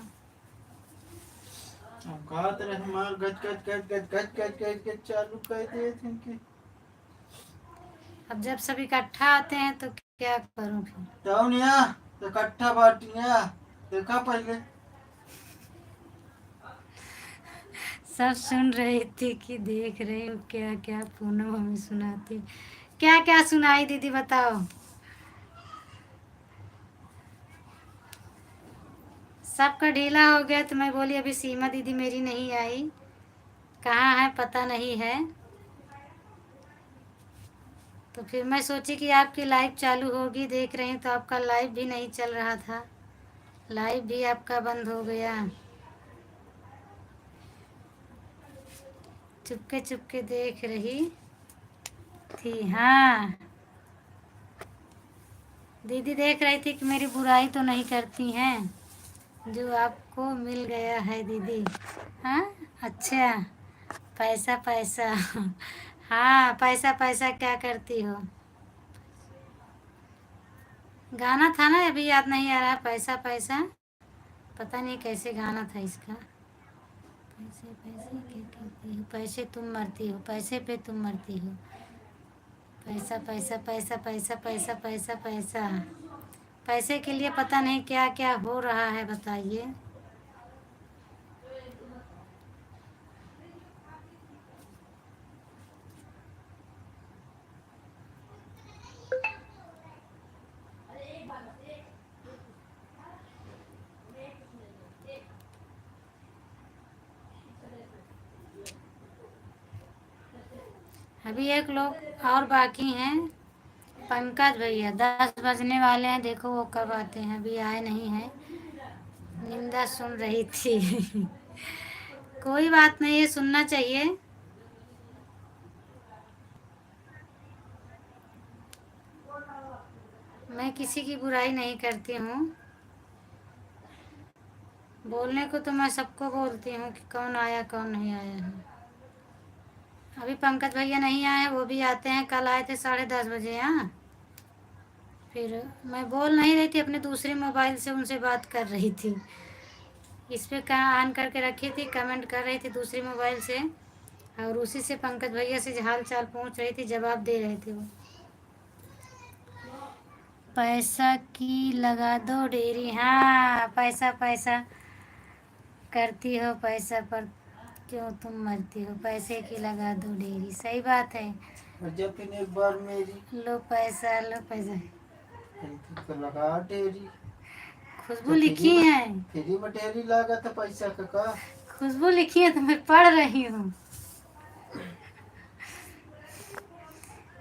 [SPEAKER 3] औकात रहे मार गज गज गज गज गज गज गज गज चालू कर दिए थे कि
[SPEAKER 2] अब जब सब इकट्ठा आते हैं तो क्या करूँ फिर?
[SPEAKER 3] टौनिया तो इकट्ठा बाटिया देखा पहले।
[SPEAKER 2] सब सुन रही थी कि देख रही हूँ क्या क्या पूनम हमें सुनाती। क्या क्या सुनाई दीदी बताओ। सबका ढीला हो गया तो मैं बोली अभी सीमा दीदी मेरी नहीं आई, कहाँ है पता नहीं है। तो फिर मैं सोची कि आपकी लाइव चालू होगी, देख रही हूँ तो आपका लाइव भी नहीं चल रहा था, लाइव भी आपका बंद हो गया। चुपके चुपके देख रही थी। हाँ दीदी देख रही थी कि मेरी बुराई तो नहीं करती हैं, जो आपको मिल गया है दीदी। हाँ अच्छा, पैसा पैसा। हाँ पैसा पैसा क्या करती हो? गाना था ना, अभी याद नहीं आ रहा। पैसा पैसा, पता नहीं कैसे गाना था इसका। पैसे पैसे क्या करती हो, पैसे तुम मरती हो, पैसे पे तुम मरती हो। पैसा पैसा पैसा पैसा पैसा पैसा पैसा, पैसे के लिए पता नहीं क्या क्या हो रहा है, बताइए। अभी एक लोग और बाकी हैं, पंकज भैया। 10 बजने वाले हैं, देखो वो कब आते हैं, अभी आए नहीं हैं। निंदा सुन रही थी। कोई बात नहीं है, सुनना चाहिए। मैं किसी की बुराई नहीं करती हूँ, बोलने को तो मैं सबको बोलती हूँ कि कौन आया कौन नहीं आया है। अभी पंकज भैया नहीं आए, वो भी आते हैं, कल आए थे 10:30 बजे। हाँ फिर मैं बोल नहीं रही थी, अपने दूसरे मोबाइल से उनसे बात कर रही थी, इस पे कहाँ ऑन करके रखी थी, कमेंट कर रही थी दूसरे मोबाइल से, और उसी से पंकज भैया से हाल चाल पूछ रही थी, जवाब दे रहे थे वो। पैसा की लगा दो डेरी। हाँ पैसा पैसा करती हो, पैसा पर क्यों तुम मरती हो, पैसे की लगा दो डेरी, सही बात है।
[SPEAKER 3] और जब फिर एक बार मेरी
[SPEAKER 2] लो पैसा लो पैसा,
[SPEAKER 3] तो लगा डेरी।
[SPEAKER 2] खुशबू
[SPEAKER 3] तो
[SPEAKER 2] लिखी है,
[SPEAKER 3] फ्री में डेरी लगा था पैसा का।
[SPEAKER 2] खुशबू लिखी है तो मैं पढ़ रही हूँ।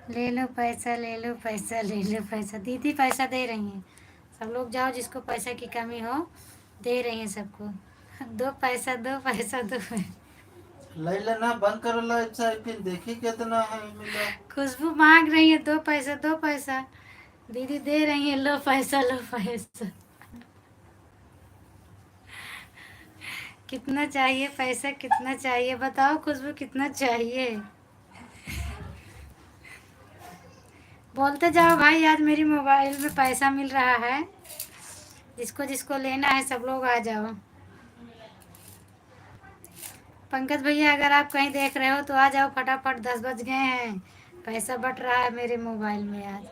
[SPEAKER 2] ले लो पैसा ले लो पैसा ले लो पैसा, दीदी पैसा दे रही हैं, सब लोग जाओ, जिसको पैसा की कमी हो दे रही हैं सबको। दो पैसा दो पैसा दो पैसा।
[SPEAKER 3] ले लेना बंद करो लाइव साइड, फिर देखी कितना है मिला।
[SPEAKER 2] खुशबू मांग रही है दो पैसा दो पैसा, दीदी दे रही है लो पैसा लो पैसा। कितना चाहिए पैसा, कितना चाहिए बताओ खुशबू, कितना चाहिए? बोलते जाओ भाई, आज मेरी मोबाइल में पैसा मिल रहा है, जिसको जिसको लेना है सब लोग आ जाओ। पंकज भैया अगर आप कहीं देख रहे हो तो आ जाओ फटाफट, 10 बज गए हैं, पैसा बट रहा है मेरे मोबाइल में आज।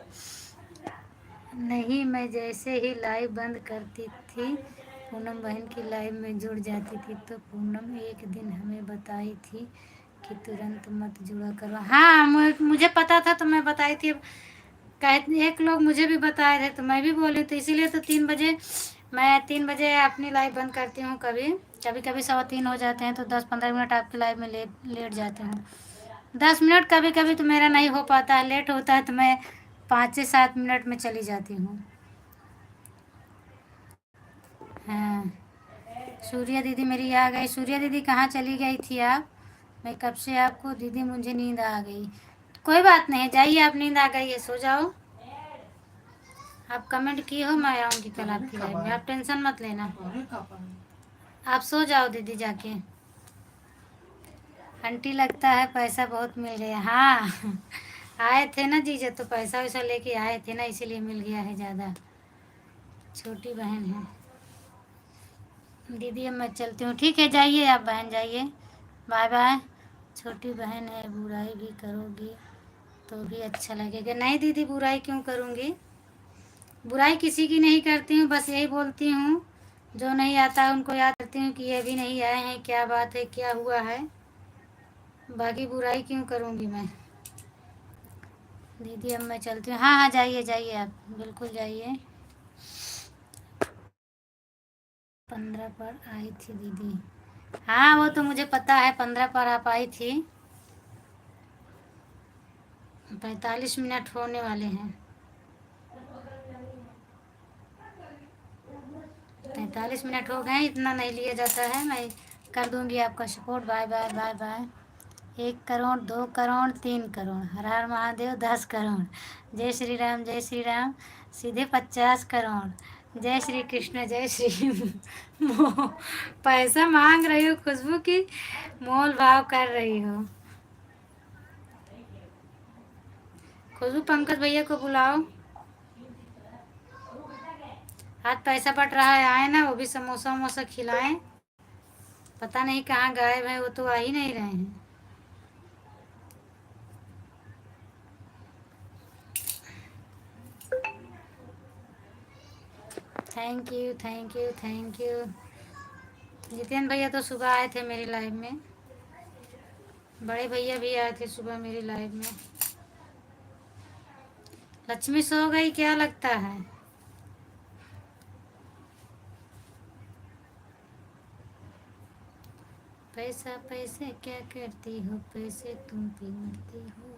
[SPEAKER 2] नहीं, मैं जैसे ही लाइव बंद करती थी पूनम बहन की लाइव में जुड़ जाती थी, तो पूनम एक दिन हमें बताई थी कि तुरंत मत जुड़ा करो। हाँ मुझे पता था तो मैं बताई थी, अब एक लोग मुझे भी बताए थे तो मैं भी बोली, तो इसीलिए तो 3 बजे मैं 3 बजे अपनी लाइव बंद करती हूँ। कभी कभी कभी 3:15 हो जाते हैं तो 10-15 मिनट आपकी लाइव में लेट जाती हूँ। 10 मिनट कभी कभी तो मेरा नहीं हो पाता है, लेट होता है तो मैं 5 से 7 मिनट में चली जाती हूँ। हाँ, सूर्या दीदी मेरी आ गई। सूर्या दीदी कहाँ चली गई थी आप? मैं कब से आपको दीदी मुझे नींद आ गई। कोई बात नहीं, जाइए, आप नींद आ गई है, सो जाओ। आप कमेंट किए हो, मैं आऊँगी कल आपकी लाइव में, आप टेंशन मत लेना। आप सो जाओ दीदी जाके। आंटी लगता है पैसा बहुत मिल गया। हाँ आए थे ना जीजा तो पैसा वैसा लेके आए थे ना, इसीलिए मिल गया है ज़्यादा। छोटी बहन है दीदी, अब मैं चलती हूँ। ठीक है, जाइए आप बहन, जाइए, बाय बाय। छोटी बहन है, बुराई भी करोगी तो भी अच्छा लगेगा। नहीं दीदी, बुराई क्यों करूँगी? बुराई किसी की नहीं करती हूँ, बस यही बोलती हूँ जो नहीं आता उनको याद करती हूँ कि ये भी नहीं आए हैं, क्या बात है, क्या हुआ है। बाकी बुराई क्यों करूँगी मैं? दीदी अब मैं चलती हूँ। हाँ हाँ, जाइए जाइए, आप बिल्कुल जाइए। 15 पर आई थी दीदी। हाँ वो तो मुझे पता है, 15 पर आप आई थी। 45 मिनट होने वाले हैं। 45 मिनट हो गए, इतना नहीं लिया जाता है। मैं कर दूंगी आपका support. Bye bye bye bye. 1 crore, 2 crore, 3 crore, हर हर महादेव, 10 करोड़। जय श्री राम, जय श्री राम। सीधे 50 करोड़। जय श्री कृष्ण, जय श्री पैसा मांग रही हो खुशबू की, मोल भाव कर रही हो। खुशबू पंकज भैया को बुलाओ, हाथ पैसा पट रहा है, आए ना, वो भी समोसा वमोसा खिलाएं। पता नहीं कहाँ गायब है, वो तो आ ही नहीं रहे हैं। Thank you thank you thank you. Jitendra भैया तो सुबह आए थे मेरी लाइव में, बड़े भैया भी आए थे सुबह मेरी लाइव में। लक्ष्मी सो गई क्या लगता है? पैसा पैसे क्या करती हो, पैसे तुम भी मरती हो।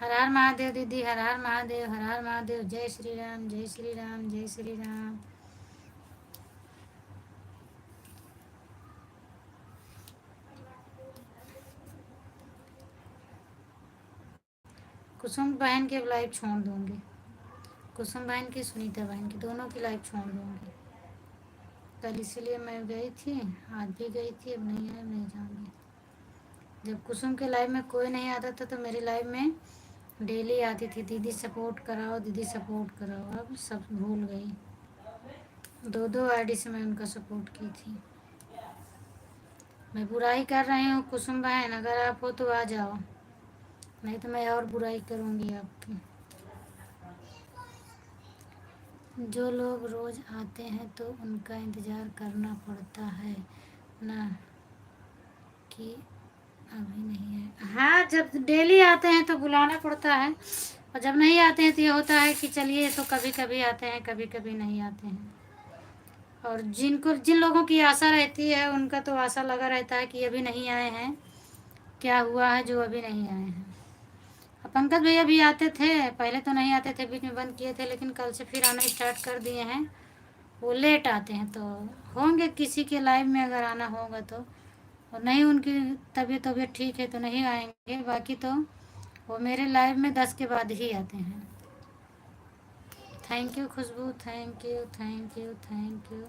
[SPEAKER 2] हर हर महादेव दीदी, हर हर महादेव, हर हर महादेव। जय श्री राम, जय श्री राम, जय श्री राम। कुसुम बहन की लाइव छोड़ दूंगी, कुसुम बहन की, सुनीता बहन की, दोनों की लाइव छोड़ दूंगी। कल इसीलिए मैं गई थी, आज भी गई थी, अब नहीं है, नहीं जाऊंगी। जब कुसुम के लाइव में कोई नहीं आता था तो मेरी लाइव में डेली आती थी, दीदी सपोर्ट कराओ, दीदी सपोर्ट कराओ। अब सब भूल गई। 2-2 आईडी से मैं उनका सपोर्ट की थी। मैं बुराई कर रही हूँ कुसुम बहन, अगर आप हो तो आ जाओ, नहीं तो मैं और बुराई करूँगी आपकी। जो लोग रोज़ आते हैं तो उनका इंतज़ार करना पड़ता है ना, कि अभी नहीं है। हाँ, जब डेली आते हैं तो बुलाना पड़ता है, और जब नहीं आते हैं तो ये होता है कि चलिए, तो कभी कभी आते हैं, कभी कभी नहीं आते हैं। और जिन लोगों की आशा रहती है उनका तो आशा लगा रहता है कि अभी नहीं आए हैं, क्या हुआ है जो अभी नहीं आए हैं। अब पंकज भैया भी आते थे, पहले तो नहीं आते थे, बीच में बंद किए थे, लेकिन कल से फिर आना स्टार्ट कर दिए हैं। वो लेट आते हैं तो होंगे किसी के लाइव में अगर आना होगा तो, और नहीं उनकी तबीयत ठीक है तो नहीं आएंगे। बाकी तो वो मेरे लाइव में 10 के बाद ही आते हैं। Thank you Khushboo, thank you thank you thank you.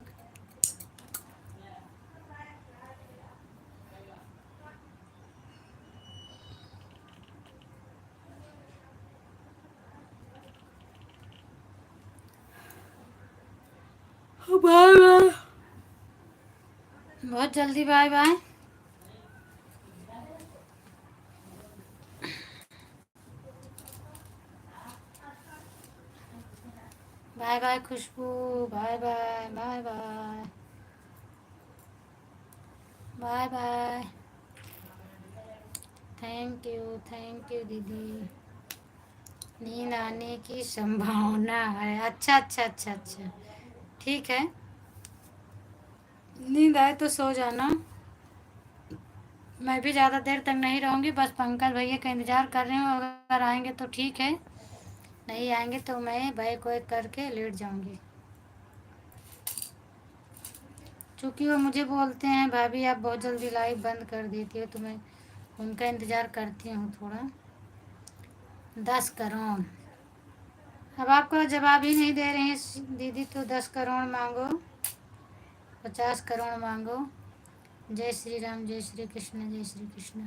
[SPEAKER 2] Bye bye, बहुत जल्दी bye bye. Bye bye Khushboo, bye bye bye bye bye bye. Thank you दीदी। नींद आने की संभावना है। अच्छा अच्छा अच्छा अच्छा, ठीक है, नींद आए तो सो जाना। मैं भी ज़्यादा देर तक नहीं रहूँगी, बस पंकज भैया का इंतज़ार कर रही हूँ। अगर आएंगे तो ठीक है, नहीं आएंगे तो मैं बैक वैक करके लेट जाऊँगी। चूँकि वो मुझे बोलते हैं भाभी आप बहुत जल्दी लाइव बंद कर देती हो, तो मैं उनका इंतज़ार करती हूँ थोड़ा। 10 करोड़, अब आपको जवाब ही नहीं दे रहे हैं दीदी, तो 10 करोड़ मांगो, 50 करोड़ मांगो। जय श्री राम, जय श्री कृष्ण, जय श्री कृष्ण।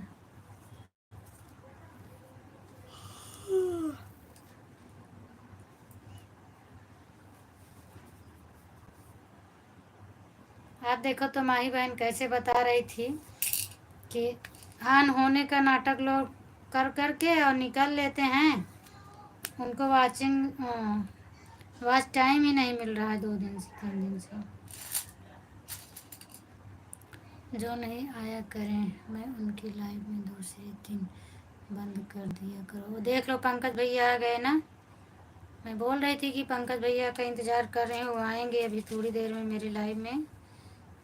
[SPEAKER 2] आप देखो तो माही बहन कैसे बता रही थी कि ऑन होने का नाटक लोग कर करके और निकल लेते हैं, उनको वॉच टाइम ही नहीं मिल रहा है 2 दिन से 3 दिन से। जो नहीं आया करें, मैं उनकी लाइव में दूसरे दिन बंद कर दिया करो। देख लो पंकज भैया आ गए ना, मैं बोल रही थी कि पंकज भैया का इंतज़ार कर रहे हैं, वो आएंगे अभी थोड़ी देर में मेरी लाइव में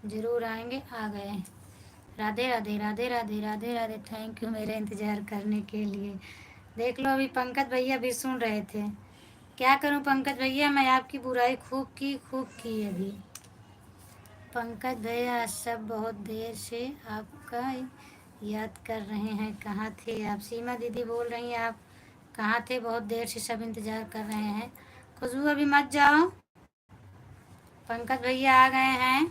[SPEAKER 2] ज़रूर आएंगे। आ गए। राधे राधे राधे राधे राधे राधे, थैंक यू मेरा इंतज़ार करने के लिए। देख लो अभी पंकज भैया भी सुन रहे थे। क्या करूं पंकज भैया, मैं आपकी बुराई खूब की अभी। पंकज भैया सब बहुत देर से आपका याद कर रहे हैं, कहाँ थे आप? सीमा दीदी बोल रही हैं आप कहाँ थे, बहुत देर से सब इंतज़ार कर रहे हैं। खुशबू अभी मत जाओ, पंकज भैया आ गए हैं।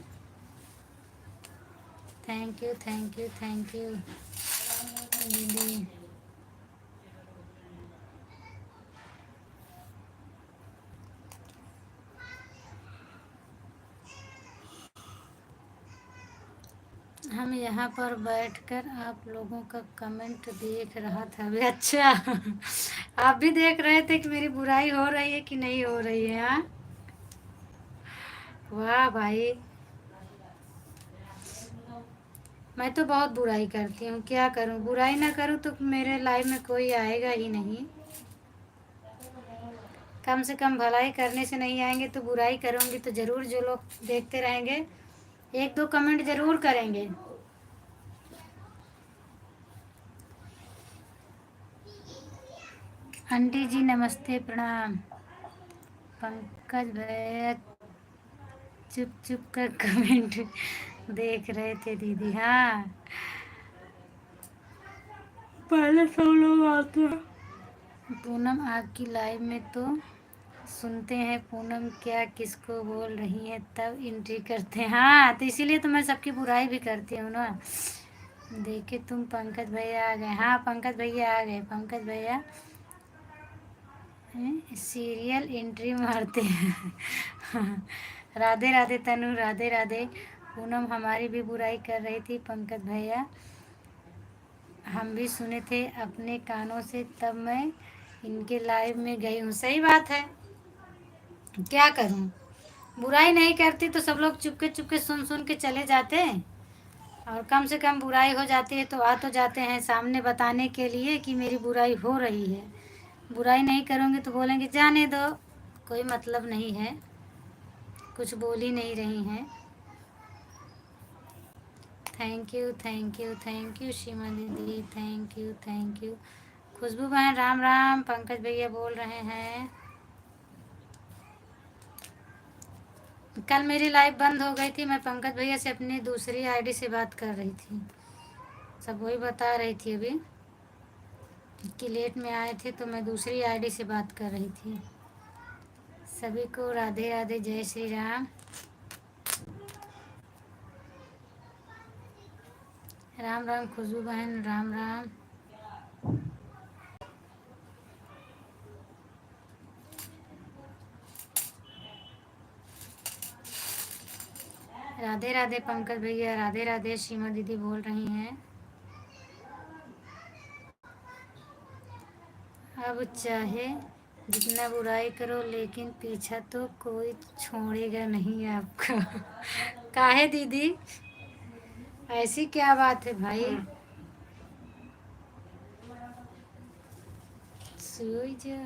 [SPEAKER 2] Thank you thank you thank you दीदी। हम यहाँ पर बैठकर आप लोगों का कमेंट देख रहा था अभी। अच्छा आप भी देख रहे थे कि मेरी बुराई हो रही है कि नहीं हो रही है? हाँ, वाह भाई, मैं तो बहुत बुराई करती हूँ, क्या करूँ? बुराई ना करूँ तो मेरे लाइफ में कोई आएगा ही नहीं। कम से कम भलाई करने से नहीं आएंगे तो बुराई करूँगी तो ज़रूर जो लोग देखते रहेंगे 1-2 कमेंट ज़रूर करेंगे। आंटी जी नमस्ते, प्रणाम। पंकज भैया चुप चुप कर कमेंट देख रहे थे दीदी। हाँ, पहले सब लोग आते हैं। पूनम आपकी लाइव में तो सुनते हैं, पूनम क्या किसको बोल रही हैं तब एंट्री करते हैं। हाँ, तो इसीलिए तो मैं सबकी बुराई भी करती हूँ ना। देखे तुम पंकज भैया आ गए। हाँ पंकज भैया आ गए। पंकज भैया सीरियल एंट्री मारते हैं। राधे राधे तनु, राधे राधे। पूनम हमारी भी बुराई कर रही थी पंकज भैया, हम भी सुने थे अपने कानों से, तब मैं इनके लाइव में गई हूँ। सही बात है, क्या करूँ? बुराई नहीं करती तो सब लोग चुपके चुपके सुन सुन के चले जाते, और कम से कम बुराई हो जाती है तो आ तो जाते हैं सामने बताने के लिए कि मेरी बुराई हो रही है। बुराई नहीं करूँगी तो बोलेंगे जाने दो, कोई मतलब नहीं है, कुछ बोल ही नहीं रही हैं। थैंक यू सीमा दीदी, थैंक यू। खुशबू बहन राम राम, पंकज भैया बोल रहे हैं। कल मेरी लाइव बंद हो गई थी, मैं पंकज भैया से अपनी दूसरी आईडी से बात कर रही थी, सब वही बता रही थी अभी कि लेट में आए थे तो मैं दूसरी आईडी से बात कर रही थी। सभी को राधे राधे, जय श्री राम। राम राम खुशबू बहन, राम राम। राधे राधे पंकज भैया, राधे राधे सीमा दीदी बोल रही हैं। अब चाहे जितना बुराई करो लेकिन पीछा तो कोई छोड़ेगा नहीं आपका। काहे दीदी, ऐसी क्या बात है भाई? सोई जा।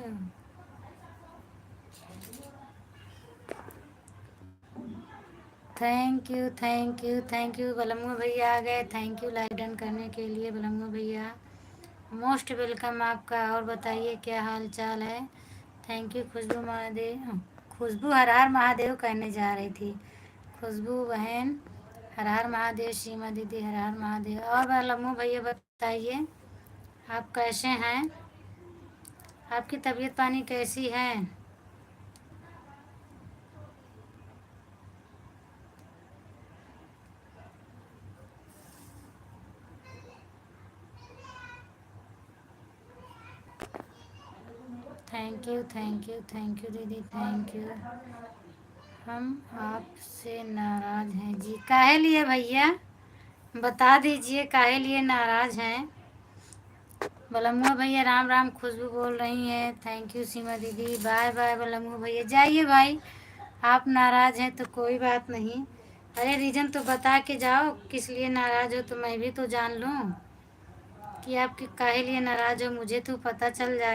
[SPEAKER 2] Thank you thank you thank you. बलमुआ भैया आ गए, थैंक यू लाइक डन करने के लिए। बलमुआ भैया मोस्ट वेलकम आपका। और बताइए क्या हाल चाल है। थैंक यू खुशबू महादेव, खुशबू हर हर महादेव कहने जा रही थी। खुशबू बहन हर हर महादेव, सीमा दीदी हर हर महादेव। और बलमुआ भैया बताइए आप कैसे हैं, आपकी तबीयत पानी कैसी है। Thank you thank you thank you दीदी, थैंक यू। हम आपसे नाराज हैं जी। काहे लिए भैया, बता दीजिए काहे लिए नाराज हैं। बलमुआ भैया राम राम। खुशबू बोल रही हैं, थैंक यू सीमा दीदी। बाय बाय बलमुआ भैया, जाइए भाई। आप नाराज हैं तो कोई बात नहीं। अरे रीज़न तो बता के जाओ किस लिए नाराज हो, तो मैं भी तो जान लूँ कि आप काहे लिए नाराज हो, मुझे तो पता चल जाए।